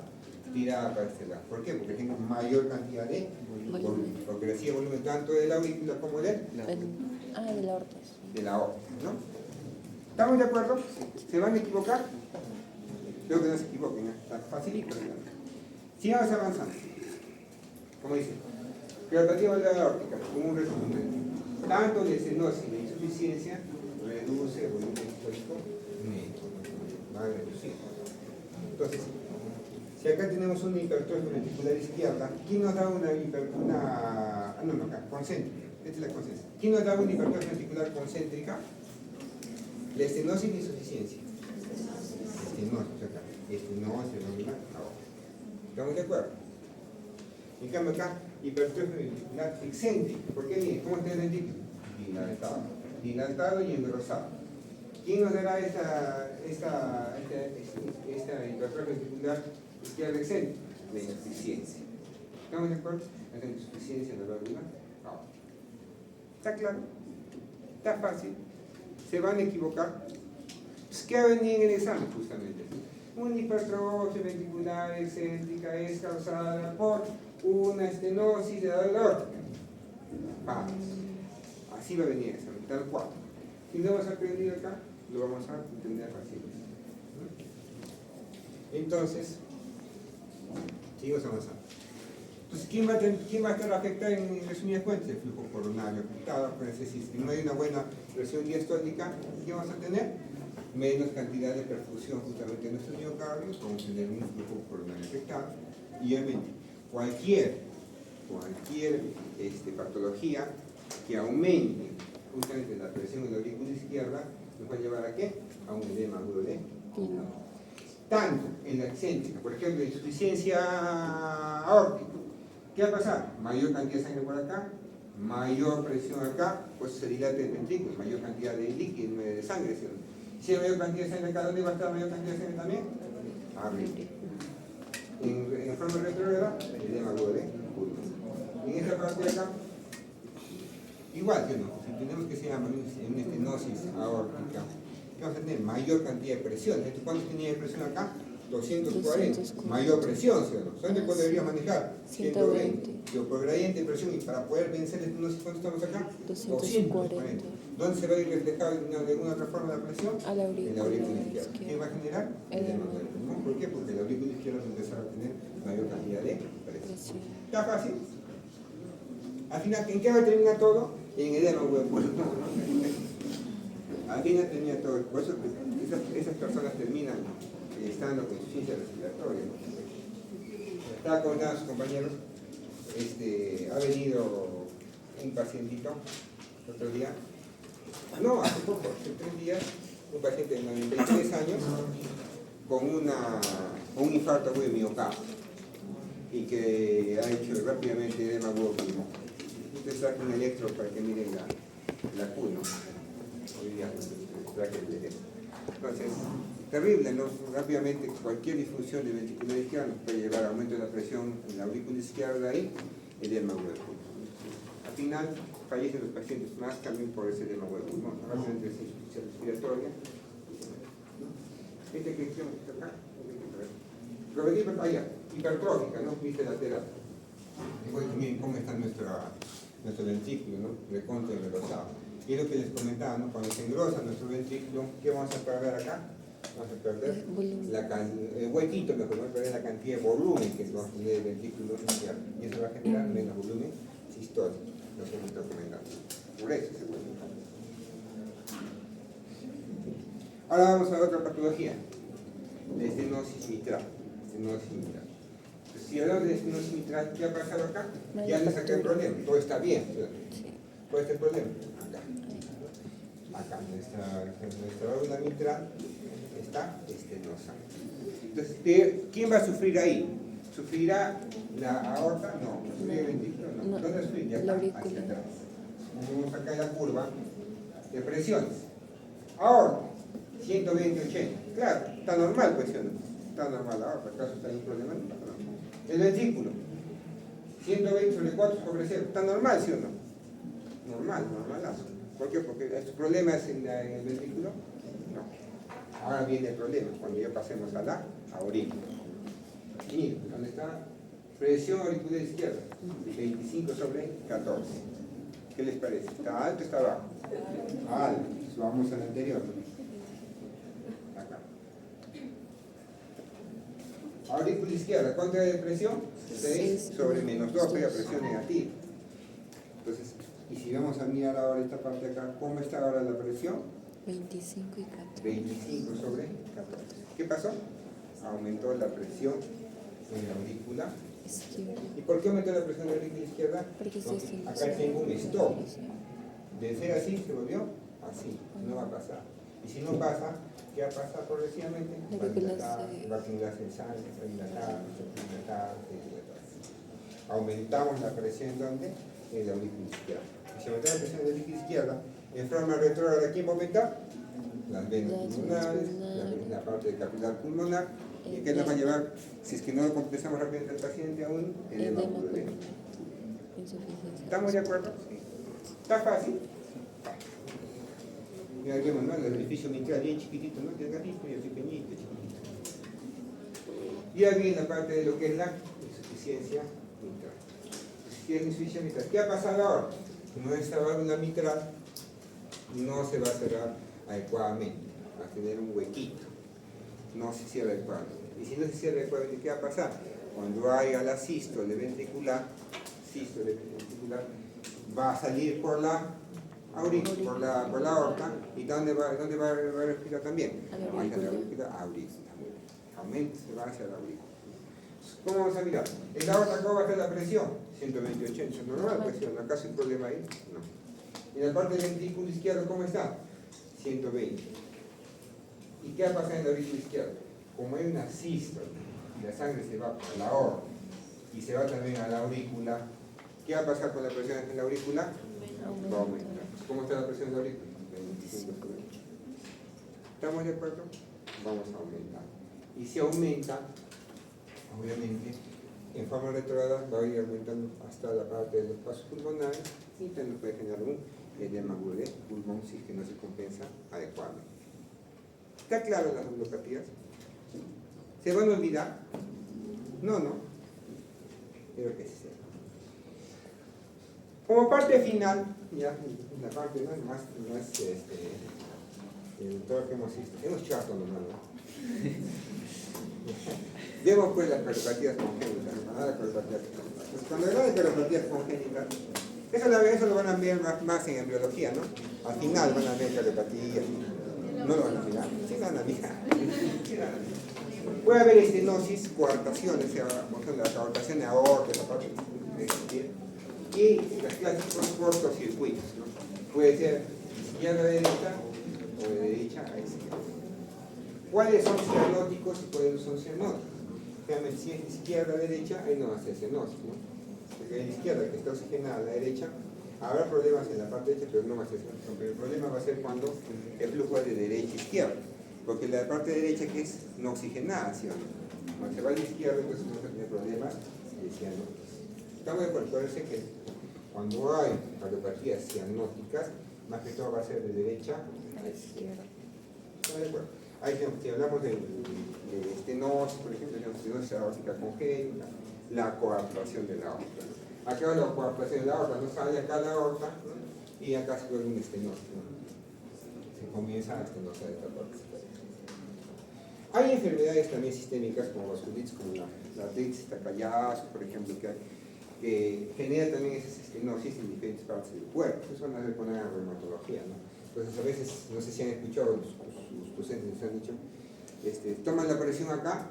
Tirada para este lado. ¿Por qué? Porque tengo mayor cantidad de volumen. Porque recibe volumen tanto de la aurícula como de de la aorta. De la aorta, ¿no? ¿Estamos de acuerdo? ¿Se van a equivocar? Creo que no se equivoquen, ¿eh? Está facilito. Sigamos avanzando. Como dice, creativa de la aórtica, como un resumen. Tanto de estenosis y de insuficiencia reduce el volumen histórico neto. Va a reducir. Entonces, si acá tenemos una hipertrofia ventricular izquierda, ¿quién nos da concéntrica? Esta es la concéntrica. ¿Quién nos da una hipertrofia ventricular concéntrica? La estenosis y la insuficiencia. Estenosis acá. Estenosis, ahora. ¿Estamos de acuerdo? En cambio acá, hipertrofia ventricular excéntrica. ¿Por qué? Miren, ¿cómo está el ventrículo? Dilatado y engrosado. ¿Quién nos dará esta hipertrofia ventricular izquierda excéntrica? La insuficiencia. ¿Estamos de acuerdo? La insuficiencia de la válvula aorta. ¿Está claro? ¿Está fácil? ¿Se van a equivocar? Pues, ¿qué va a venir en el examen justamente? Una hipertrofia ventricular excéntrica es causada por una estenosis de la válvula aórtica. Vamos. Así va a venir el examen, tal cual. Si no hemos aprendido acá, lo vamos a entender fácilmente. Entonces, seguimos avanzando. Entonces, ¿quién va a estar afectado en resumidas cuentas? El flujo coronario afectado. Por eso, si no hay una buena presión diastólica, ¿qué vamos a tener? Menos cantidad de perfusión justamente en nuestros miocardios, vamos a tener un flujo coronario afectado. Y obviamente, cualquier patología que aumente justamente la presión en la aurícula izquierda nos va a llevar ¿a qué? A un edema agudo de pulmón. Tanto en la excéntrica, por ejemplo, insuficiencia aórtica, ¿qué va a pasar? Mayor cantidad de sangre por acá, mayor presión acá, pues se dilata el ventrículo, mayor cantidad de líquido, de sangre, ¿sí? Si hay mayor cantidad de sangre acá, ¿dónde va a estar mayor cantidad de sangre también? Arriba. En forma retrógrada, el edema agudo de pulmón. En esta parte de acá, igual que no, si tenemos que se llama una estenosis aórtica, vamos a tener mayor cantidad de presión. ¿Cuánto tenía de presión acá? 240. Mayor presión, ¿sí o no? ¿Dónde deberías manejar? 120. Yo por gradiente de presión, y para poder vencer el estenosis, ¿cuánto estamos acá? 240. ¿Dónde se va a ir reflejado de alguna otra forma la presión? A la aurícula en la aurícula izquierda. ¿Qué va a generar? Edema del pulmón. ¿Por qué? Porque la aurícula izquierda va a empezar a tener mayor cantidad de presión. ¿Está fácil? Al final, ¿en qué va a terminar todo? En edema del pulmón. Al final termina todo. Por eso esas personas terminan estando con insuficiencia respiratoria. Estaba comentando a sus compañeros, ha venido un pacientito el otro día, no, hace poco, hace 3 días, un paciente de 93 años con un infarto agudo de miocardio y que ha hecho rápidamente edema agudo pulmón. Usted saca un electro para que miren la Q, ¿no? Hoy día saca el electro. Entonces, terrible, ¿no? Rápidamente cualquier disfunción de ventricular izquierda nos puede llevar a aumento de la presión en la aurícula izquierda y edema agudo del pulmón. Al final, fallecen los pacientes más también por ese edema agudo del pulmón, rápidamente es insuficiencia respiratoria. ¿Viste que hicimos acá? Progresiva, hipertrófica, ¿no? Viste lateral. Después también cómo está nuestro ventrículo, ¿no? Recontra engrosado. Y es lo que les comentaba, ¿no? Cuando se engrosa nuestro ventrículo, ¿qué vamos a perder acá? Vamos a perder el huequito, mejor, vamos a perder la cantidad de volumen que nos tiene el ventrículo izquierdo. Y eso va a generar menos volumen sistólico, lo que hemos estado comentando. Por eso se puede. Ahora vamos a otra patología, la estenosis mitral. Pues si hablamos de estenosis mitral, ¿qué ha pasado acá? Ya no saqué el problema, todo está bien. ¿Cuál es el problema? Acá nuestra válvula mitral está estenosa. Entonces, ¿quién va a sufrir ahí? ¿Sufrirá la aorta? No. ¿Sufrirá el ventrículo? No. ¿Dónde sufrirá? Acá, hacia atrás. Vamos acá en la curva de presiones. Aorta, 120-80. Claro, está normal, pues, ¿no? Está normal la aorta. ¿Acaso está un problema? No está normal. El ventrículo, 120 sobre 4 sobre 0. ¿Está normal, sí o no? Normal, normalazo. ¿Por qué? Porque el problema es en el ventrículo. No. Ahora viene el problema, cuando ya pasemos a la aurícula. Mira, ¿dónde está? Presión auricular izquierda, 25 sobre 14. ¿Qué les parece? ¿Está alto o está bajo? Alto. Vamos al anterior. Acá. Aurícula izquierda, ¿cuánto hay de presión? 6 sobre menos 2, hay presión negativa. Entonces, y si vamos a mirar ahora esta parte de acá, ¿cómo está ahora la presión? 25 y 14. 25 sobre 14. ¿Qué pasó? Aumentó la presión en la aurícula izquierda. ¿Y por qué aumentó la presión en la aurícula izquierda? Porque acá tengo un stop. De ser así, se volvió así. No va a pasar. Y si no pasa, ¿qué va a pasar progresivamente? Va a acumularse en sangre, va a dilatar, aumentamos la presión ¿dónde? En la aurícula izquierda. Y si aumentamos la presión en la aurícula izquierda, en forma retrógrada, ¿quién va a aumentar? Las venas pulmonares, la parte capilar pulmonar, y que nos va a llevar, si es que no lo compensamos rápidamente al paciente, a un edema agudo de pulmón. ¿Estamos de acuerdo? Sí. ¿Está fácil? Mira, vemos, ¿no? El orificio mitral bien chiquitito, ¿no? Delgadito y pequeñito, chiquitito. Y aquí en la parte de lo que es la insuficiencia mitral. Si es insuficiencia mitral, ¿qué ha pasado ahora? Nuestra válvula mitral no se va a cerrar adecuadamente, va a tener un huequito, no se cierra adecuadamente. Y si no se cierra adecuadamente, ¿qué va a pasar? Cuando haya la sístole ventricular, va a salir por la aurícula, por la aorta, y ¿dónde va a respirar también? Hacia la aurícula, aumenta, se va hacia la aurícula. ¿Cómo vamos a mirar? ¿En la aorta cómo va a ser la presión? 128, ¿es normal la presión? ¿Acaso hay problema ahí? No. En la parte del ventrículo izquierdo, ¿cómo está? 120. ¿Y qué va a pasar en el aurículo izquierdo? Como hay una sístole y la sangre se va a la aorta y se va también a la aurícula, ¿qué va a pasar con la presión en la aurícula? Va a aumentar. ¿Cómo está la presión en la aurícula? 25. ¿Estamos de acuerdo? Vamos a aumentar. Y si aumenta, obviamente, en forma retrógrada va a ir aumentando hasta la parte de los vasos pulmonares y también puede generar un edema agudo de pulmón si es que no se compensa adecuadamente. ¿Está claro las neuropatías? ¿Se van a olvidar? No. Creo que sí. Como parte final, ya la parte no es todo lo que hemos visto. Hemos hecho harto nomás, ¿no? Vemos pues las cardiopatías congénitas, pues cuando hablamos de cardiopatías congénitas, eso lo van a ver más en embriología, ¿no? Al final van a ver cardiopatías, no lo van a mirar, sí lo van a mirar. Puede haber estenosis, coartaciones, o sea, la coartación de aorta, esa parte y los clásicos cortocircuitos, ¿no? Puede ser izquierda a derecha o de derecha a izquierda. ¿Cuáles son cianóticos y cuáles son cianóticos? Realmente, si es izquierda a derecha, ahí no va a ser cianosis, ¿no? Porque en la izquierda, que está oxigenada, a la derecha, habrá problemas en la parte derecha, pero no va a ser cianosis. Pero el problema va a ser cuando el flujo es de derecha a izquierda. Porque la parte derecha que es no oxigenada, ¿sí o no? Cuando se va a la izquierda, entonces vamos a tener problemas de cianosis. Estamos de acuerdo, acuérdense que cuando hay cardiopatías cianóticas, más que todo va a ser de derecha a izquierda. ¿Estamos de acuerdo? Ahí, si hablamos de estenosis, por ejemplo, tenemos estenosis aórtica congénita, la coartación de la aorta. Acá la coartación de la aorta, no sale acá la aorta, ¿no? Y acá se vuelve un estenosis, ¿no? Se comienza a estenosar esta parte. Hay enfermedades también sistémicas como vasculitis, como la artritis Takayama, por ejemplo, que genera también esas estenosis en diferentes partes del cuerpo. Eso van a ver con la reumatología, ¿no? Entonces a veces, no sé si han escuchado, los docentes les han dicho, toman la presión acá,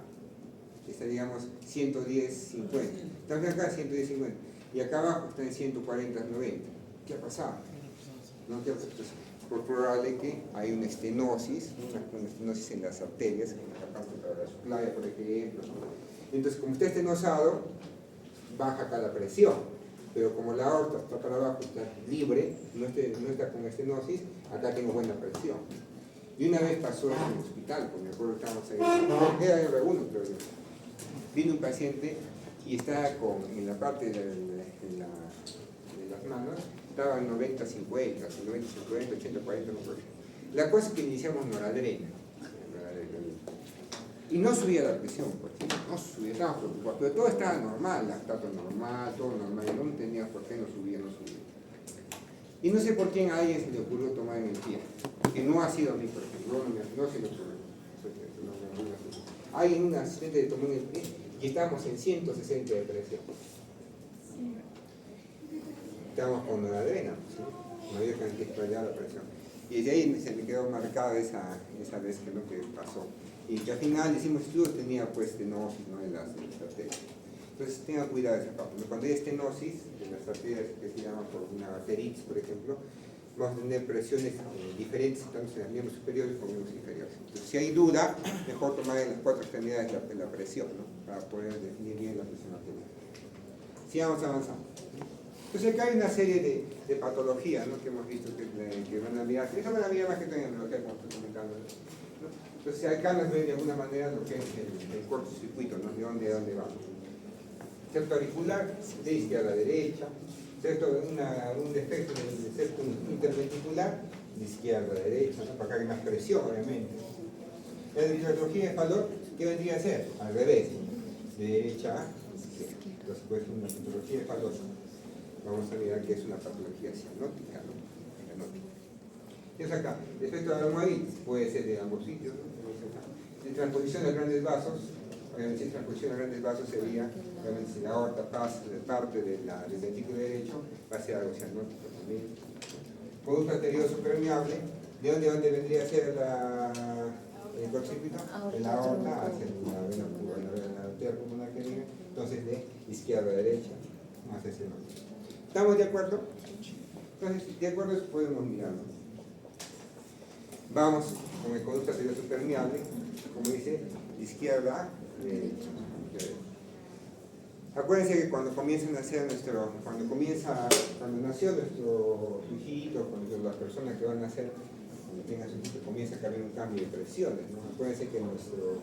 está digamos 110-50, estamos acá 110-50, y acá abajo está en 140-90. ¿Qué ha pasado? ¿No? ¿Qué ha pasado? Entonces, por probable que hay una estenosis en las arterias, en la parte de la subclavia, por ejemplo, ¿no? Entonces, como está estenosado, baja acá la presión, pero como la aorta está para abajo, está libre, no está con estenosis, acá tengo buena presión. Y una vez pasó en el hospital, porque me acuerdo que estábamos ahí, era R1, creo yo. Vino un paciente y estaba en la parte de las manos, estaba en 90-50, 90-50, 80-40, no recuerdo. La cosa es que iniciamos noradrenalina. Y no subía la presión, porque no subía, estaba preocupado, pero todo estaba normal, lactato normal, todo normal, y no entendía por qué no subía. Y no sé por qué a alguien se le ocurrió tomar en el pie, que no ha sido a mí, por ejemplo, no se le ocurrió. Alguien, un asistente le tomó en el pie y estábamos en 160 de presión. Estábamos con noradrenalina, ¿sí? No había que explorar la presión. Y desde ahí se me quedó marcada esa vez que lo que pasó. Y que al final hicimos estudios, tenía pues estenosis, ¿no? en las arterias. Entonces tengan cuidado de esa parte. Cuando hay estenosis en las arterias, que se llama por una arteritis, por ejemplo, vamos a tener presiones diferentes, tanto en los miembros superiores como en los inferiores. Entonces, si hay duda, mejor tomar en las cuatro extremidades la presión, ¿no? Para poder definir bien la presión arterial. Sigamos avanzando. Entonces acá hay una serie de patologías, ¿no? que hemos visto que van a mirar. Eso van a mirar más que todo en embriología, como estoy comentando, ¿no? Entonces acá nos ven de alguna manera lo que es el cortocircuito, ¿no? de dónde vamos. Septo auricular, de izquierda a derecha. Un defecto del septo interventricular, de izquierda a derecha, ¿no? Para que haya más presión, obviamente. La distrofia de Fallot, ¿qué vendría a ser? Al revés, de derecha a izquierda. Entonces, pues, una distrofia de Fallot. Vamos a mirar que es una patología cianótica, ¿no? Cianótica. Es acá. Defecto de la almohaditis puede ser de ambos sitios, ¿no? De transposición de grandes vasos. Obviamente, si transposición de grandes vasos sería, obviamente, si la aorta pasa de parte del ventrículo derecho, va a ser algo cianótico también. Conducto arterioso permeable. ¿De dónde vendría a ser el cortocircuito? De la aorta hacia la vena pulmonar, la arteria pulmonar que diga. Entonces, de izquierda a derecha, más ese nombre. ¿Estamos de acuerdo? Entonces, de acuerdo a eso podemos mirarlo. Vamos con el conducto arterioso permeable, como dice, izquierda, derecha. Acuérdense que cuando comienza a nacer cuando nació nuestro hijito, cuando la persona que va a nacer, cuando tenga su hijito, comienza a haber un cambio de presiones, ¿no? Acuérdense que nuestro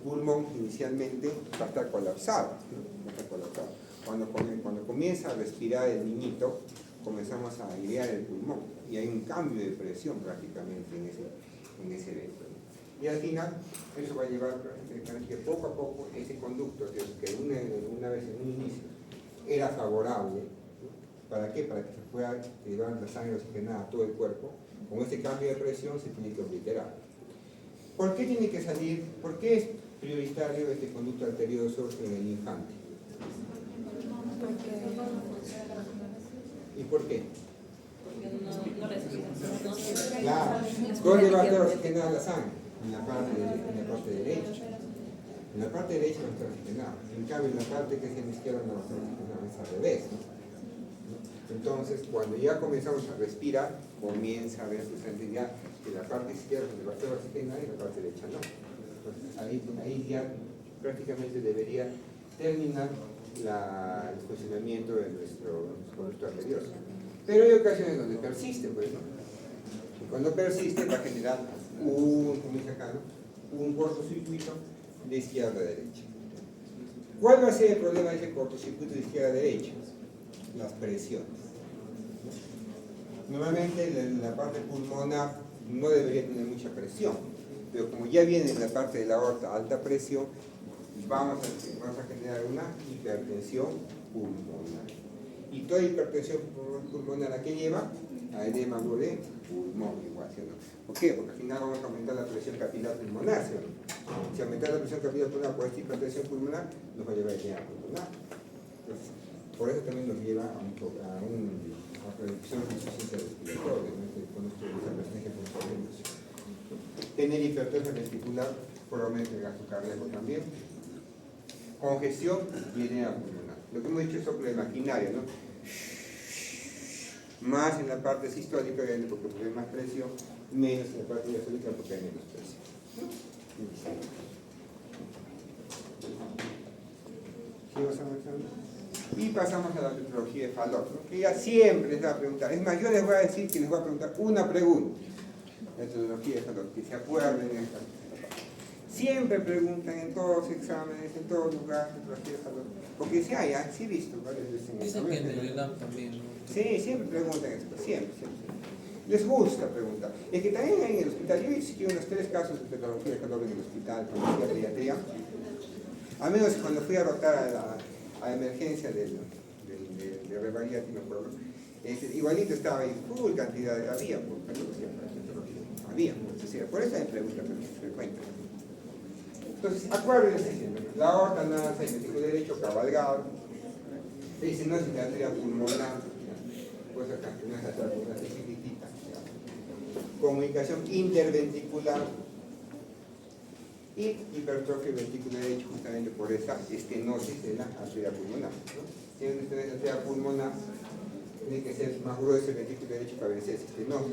pulmón inicialmente va a estar colapsado, ¿no? Va a estar colapsado. Cuando comienza a respirar el niñito, comenzamos a airear el pulmón y hay un cambio de presión prácticamente en ese evento, ¿no? Y al final, eso va a llevar que poco a poco ese conducto que una vez en un inicio era favorable, ¿no? ¿Para qué? Para que se pueda llevar la sangre oxigenada a todo el cuerpo. Con ese cambio de presión se tiene que obliterar. ¿Por qué tiene que salir? ¿Por qué es prioritario este conducto arterioso en el infante? ¿Y por qué? Claro. ¿Dónde va a estar oxigenada la sangre? En la parte derecha. En la parte derecha va a estar oxigenada. En cambio, en la parte que es en la izquierda no va a estar oxigenada, es al revés, ¿no? Entonces, cuando ya comenzamos a respirar, comienza a ver ya que la parte izquierda va a estar oxigenada y la parte derecha no. Entonces, ahí ya prácticamente debería terminar el funcionamiento de nuestro conducto arterioso. Pero hay ocasiones donde persiste, pues, ¿no? Y cuando persiste va a generar un cortocircuito de izquierda a derecha. ¿Cuál va a ser el problema de ese cortocircuito de izquierda a derecha? Las presiones. Normalmente la parte pulmonar no debería tener mucha presión, pero como ya viene en la parte de la aorta alta presión, vamos a generar una hipertensión pulmonar. Y toda hipertensión pulmonar, ¿a qué lleva? A edema de pulmón, igual, ¿sí o no? ¿Por qué? Porque al final vamos a aumentar la presión capilar pulmonar, ¿sí o no? Si aumentar la presión capilar pulmonar por esta hipertensión pulmonar, nos va a llevar a edema pulmonar. Entonces, por eso también nos lleva a una reducción de insuficiencia respiratoria, ¿no? Con nuestra resistencia pulmonar. Tener hipertrofia ventricular por aumento del gasto cardíaco también. Congestión y edema pulmonar. Lo que hemos dicho es soplo de maquinaria, ¿no? Más en la parte sistólica porque hay más presión, menos en la parte diastólica porque hay menos presión. ¿Sigamos avanzando? Y pasamos a la metodología de Fallot, ¿no? Que ya siempre les va a preguntar. Es más, yo les voy a decir que les voy a preguntar una pregunta. Metodología de Fallot, que se acuerden en esta. Siempre preguntan en todos los exámenes, en todos los lugares, metodología de Fallot. Porque sí hay, sí he visto varias veces en Dicen que en el EDAM también, ¿no? Sí, siempre preguntan esto, siempre. Les gusta preguntar. Es que también en el hospital, yo hice unos 3 casos de metodología de Fallot en el hospital, cuando fui a pediatría. A menos cuando fui a rotar a emergencia de Revalía, no me acuerdo. Igualito estaba ahí, full cantidad, había entonces, por eso hay preguntas frecuentes. Entonces, acuérdense, la aorta nace, el ventrículo derecho cabalgado, dice no es una arteria pulmonar, pues acá, no es la arteria pulmonar, es chiquitita. Comunicación interventricular y hipertrofia del ventrículo derecho justamente por esa estenosis de la arteria pulmonar, ¿no? Si uno tiene arteria pulmonar, tiene que ser más grueso el ventrículo derecho para vencer esa estenosis.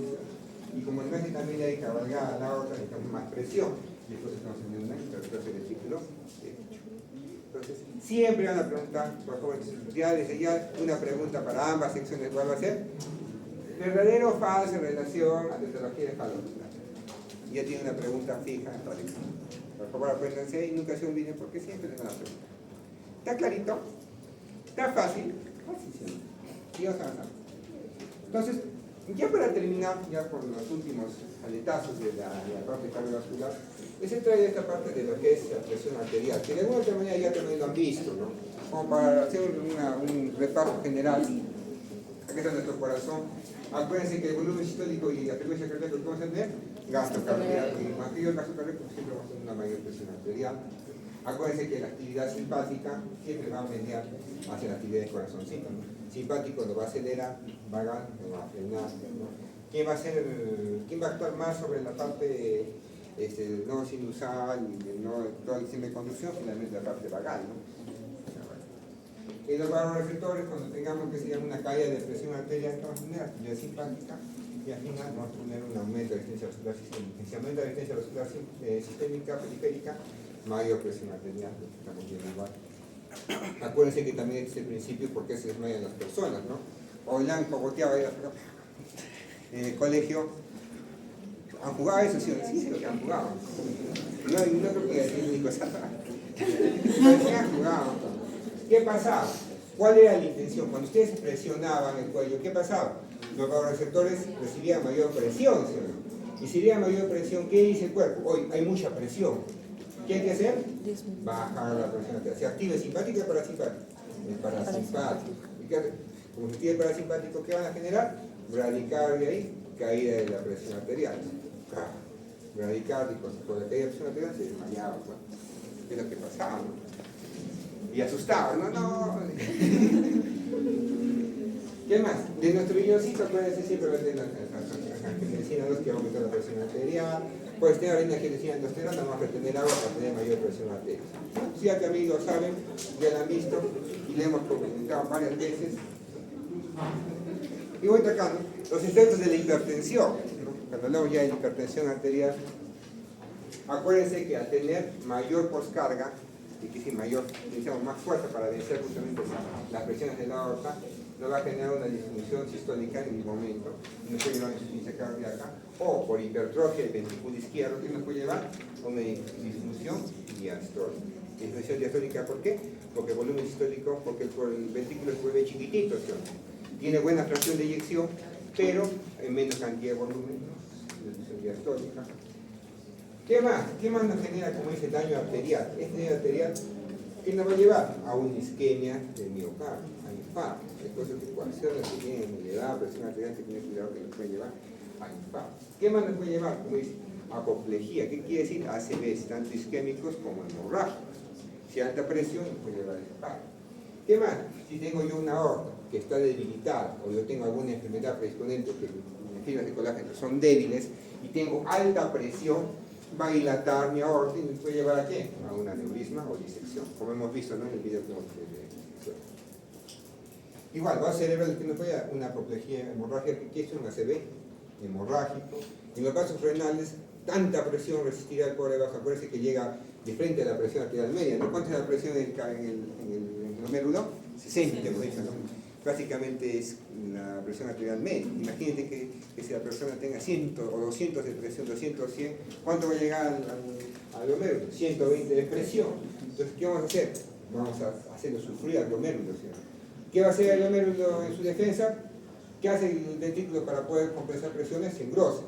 Y como no es también hay cabalgada la otra, necesitamos más presión. Y después estamos teniendo una hipertrofia del ventrículo derecho. Entonces, siempre van a preguntar, por favor, ya desde ya una pregunta para ambas secciones, ¿cuál va a ser? ¿Verdadero o falso en relación a la metodología de Fallot? Ya tiene una pregunta fija para el examen. Por favor, apréndanse y nunca se olviden porque siempre les van a preguntar. ¿Está clarito? ¿Está fácil? Fácil, sí. Entonces, ya para terminar, ya por los últimos aletazos de la parte cardiovascular, les trae esta parte de lo que es la presión arterial, que de alguna otra manera ya también lo han visto, ¿no? Como para hacer un repaso general. Aquí está nuestro corazón. Acuérdense que el volumen sistólico y la frecuencia cardíaca que vamos a tener, gasto cardíaco. Y más que el gasto cardíaco, siempre vamos a tener una mayor presión arterial. Acuérdense que la actividad simpática siempre va a mediar hacia la actividad del corazoncito, ¿no? Simpático lo va a acelerar, vagal lo va a frenar, ¿no? ¿Quién va a actuar más sobre la parte no sinusal y todo el sistema de conducción? Finalmente la parte vagal, ¿no? En los vasoreceptores, cuando tengamos que se llama una caída de presión arterial, vamos a tener actividad simpática y al final vamos a tener un aumento de resistencia vascular sistémica. Si aumenta la resistencia vascular sistémica periférica, mayor presión arterial, estamos viendo igual. Acuérdense que también es el principio por qué se desmayan las personas, ¿no? O le han cogoteado ahí en el colegio. ¿Han jugado eso? Sí, sí, lo que han jugado. No creo que es el único salvar. Han jugado. ¿Qué pasaba? ¿Cuál era la intención? Cuando ustedes presionaban el cuello, ¿qué pasaba? Los vasoreceptores recibían mayor presión, ¿sí? Y si había mayor presión, ¿qué dice el cuerpo? Hoy hay mucha presión. ¿Qué hay que hacer? Bajar la presión arterial. ¿Se activa el simpático o el parasimpático? El parasimpático. ¿Y qué hace? Como se activa el parasimpático, ¿qué van a generar? Bradicardia ahí, caída de la presión arterial. Bradicardia, con la caída de la presión arterial se desmayaba. ¿Qué es lo que pasaba? ¿No? Y asustaba, no. ¿Qué más? De nuestro riñoncito, acuérdense siempre de la angiotensina 2 que va a aumentar la presión arterial. Puedes tener harina angiotensina aldosterona, vamos a retener agua para tener mayor presión arterial. Si ya que amigos saben, ya la han visto y le hemos comentado varias veces. Y voy tocando los efectos de la hipertensión, ¿no? Cuando hablamos ya de hipertensión arterial, acuérdense que al tener mayor poscarga, y que si mayor, necesitamos más fuerza para vencer justamente las presiones de la aorta, nos va a generar una disfunción sistólica en el momento, nos puede llevar a insuficiencia cardíaca, o por hipertrofia del ventrículo izquierdo, que nos puede llevar a una disfunción diastólica. Disfunción diastólica, ¿por qué? Porque el volumen sistólico, porque el ventrículo se vuelve chiquitito, ¿sí? Tiene buena fracción de eyección, pero en menos cantidad de volumen, ¿no? Disfunción diastólica. ¿Qué más? ¿Qué más nos genera, como dice, daño arterial? Este daño arterial, ¿qué nos va a llevar? A una isquemia del miocardio, a infarto. Entonces, ecuaciones que tienen elevada presión arterial, que tiene cuidado que nos puede llevar a infarto. ¿Qué más nos puede llevar? Como dice, apoplejía. ¿Qué quiere decir? ACVs, tanto isquémicos como hemorrágicos. Si hay alta presión, nos puede llevar a infarto. ¿Qué más? Si tengo yo una aorta que está debilitada, o yo tengo alguna enfermedad predisponente que mis fibras de colágeno son débiles, y tengo alta presión, va a dilatar mi aorta y nos puede llevar a qué? A un aneurisma o disección, como hemos visto, ¿no? En el video que hemos visto. Igual, va a cerebral que nos puede dar una apoplejía hemorrágica, que es un ACV hemorrágico. En los vasos renales, tanta presión resistirá el pobre vaso. Acuérdense que llega de frente a la presión arterial media, ¿no? ¿Cuánto es la presión en el glomérulo? 60, hemos dicho, ¿no? Básicamente es la presión arterial media. Imagínate que si la persona tenga 100 o 200 de presión, 200 o 100, ¿cuánto va a llegar al glomérulo? 120 de presión. Entonces, ¿qué vamos a hacer? Vamos a hacerlo sufrir al glomérulo, ¿sí? ¿Qué va a hacer el glomérulo en su defensa? ¿Qué hace el ventrículo para poder compensar presiones? Se engrosa.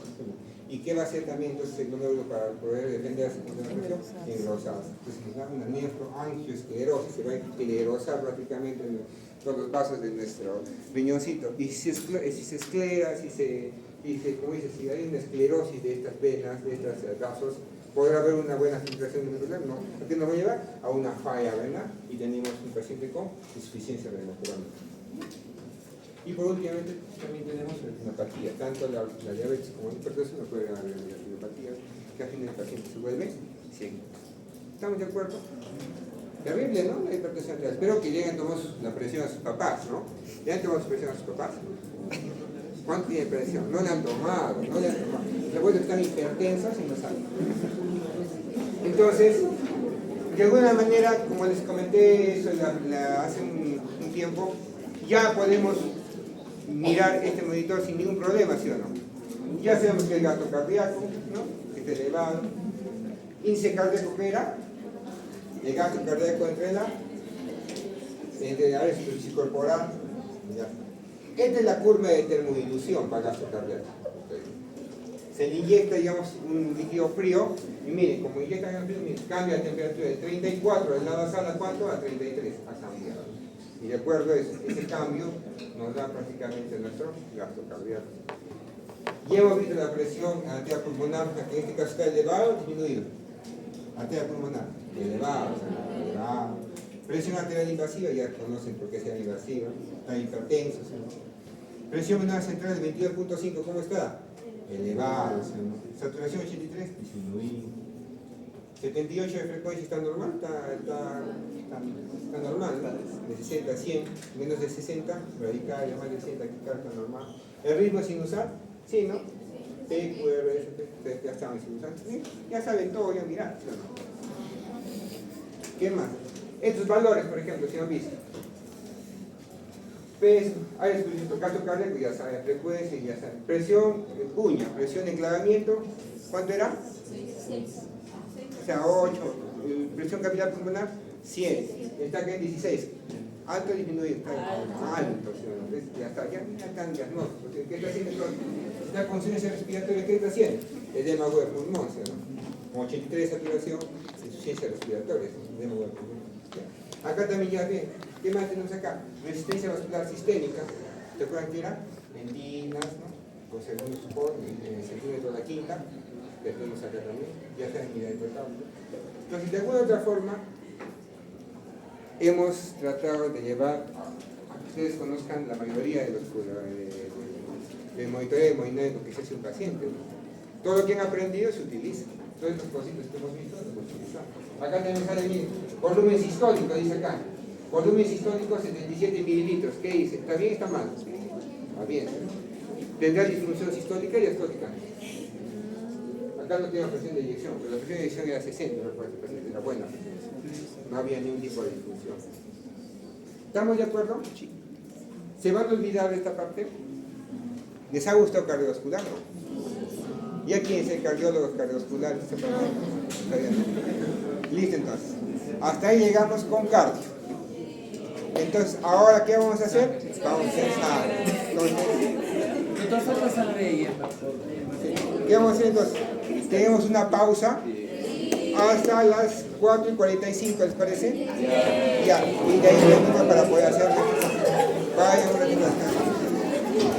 ¿Y qué va a hacer también entonces el glomérulo para poder defenderse contra la presión? Engrosarse. Entonces nos da una nefroangioesclerosis, se va a esclerosar prácticamente todos los vasos de nuestro riñoncito. Y si se esclera, como dice, si hay una esclerosis de estas venas, de estos vasos, ¿podrá haber una buena filtración glomerular? No. ¿A qué nos va a llevar? A una falla renal y tenemos un paciente con insuficiencia renal crónica. Y por último, también tenemos la retinopatía, tanto la diabetes como la hipertensión no puede haber retinopatía, que al final el paciente se vuelve ciego. ¿Estamos de acuerdo? Terrible, ¿no? La hipertensión arterial. Espero que lleguen a tomar la presión a sus papás, ¿no? ¿Ya han tomado su presión a sus papás? ¿Cuánto tiene presión? No le han tomado, no le han tomado. Los abuelos están hipertensos y no saben. Entonces, de alguna manera, como les comenté eso hace un tiempo, ya podemos mirar este monitor sin ningún problema, ¿sí o no? Ya sabemos que el gasto cardíaco, ¿no? Que está elevado. Índice cardíaco, ¿qué era? El gasto cardíaco entre la área corporal. Esta es la curva de termodilución para el gasto cardíaco. Se le inyecta, digamos, un líquido frío y miren, como inyecta el frío, miren, cambia la temperatura de 34 del lado basal a ¿cuánto? A 33, ha cambiado. Y de acuerdo a ese cambio nos da prácticamente nuestro gasto cardíaco. Ya hemos visto la presión arterial pulmonar, que en este caso está elevado o disminuido. Arteria pulmonar, elevada. Presión arterial invasiva, ya conocen por qué sea invasiva, está hipertenso. ¿Sí? Presión venada central de 22.5, ¿cómo está? Elevada. ¿Sí? Saturación 83, disminuida. 78 de frecuencia está normal, está normal, ¿no? De 60 a 100, menos de 60, radical, ya más de 100, aquí está normal. ¿El ritmo sinusal? Sí, ¿no? P, Q, R, S, P, ya estaban sinusal. ¿Sí? Ya saben todo, ya mirad. ¿Sí o no? ¿Qué más? Estos valores, por ejemplo, si han visto. Peso, área de suficiente caso cardíaco, ya saben, frecuencia, ya saben. Presión, puño, presión de enclavamiento, ¿cuánto era? 6. O sea, 8, presión capilar pulmonar, 100, está acá en 16. Alto disminuido, está alto, ¿sí? Entonces, ya está, ya están diagnósticos. ¿Qué está haciendo el próximo? Está con insuficiencia respiratoria, ¿qué está haciendo? Edema de pulmón, ¿sí? Con 83 de saturación, insuficiencia respiratoria, edema de pulmón. ¿Ya? Acá también ya ven, ¿qué más tenemos acá? Resistencia vascular sistémica, ¿te acuerdan que era? Lentinas, ¿no? Con segundo support, en el centímetro de la quinta. Que tenemos acá también, ya está en unidad total. Entonces, de alguna otra forma, hemos tratado de llevar a que ustedes conozcan la mayoría de los de monitoreo de movimiento que se hace un paciente. Todo lo que han aprendido se utiliza. Todos estos cositos que hemos visto los utilizamos. Acá tenemos, miren, volumen sistólico, dice acá. Volumen sistólico 77 mililitros. ¿Qué dice? ¿Está bien o está mal? Está bien. Tendrá disfunción sistólica y diastólica. Acá no tenemos presión de eyección, pero la presión de eyección era 60, era buena. No había ningún tipo de disfunción. ¿Estamos de acuerdo? ¿Se van a olvidar de esta parte? ¿Les ha gustado cardiovascular? ¿Y a quién es el cardiólogo cardiovascular? Listo, entonces. Hasta ahí llegamos con cardio. Entonces, ¿ahora qué vamos a hacer? Vamos a hacer entonces, ¿qué vamos a hacer entonces? Tenemos una pausa hasta las 4:45, ¿les parece? Ya, y de ahí venimos para poder hacer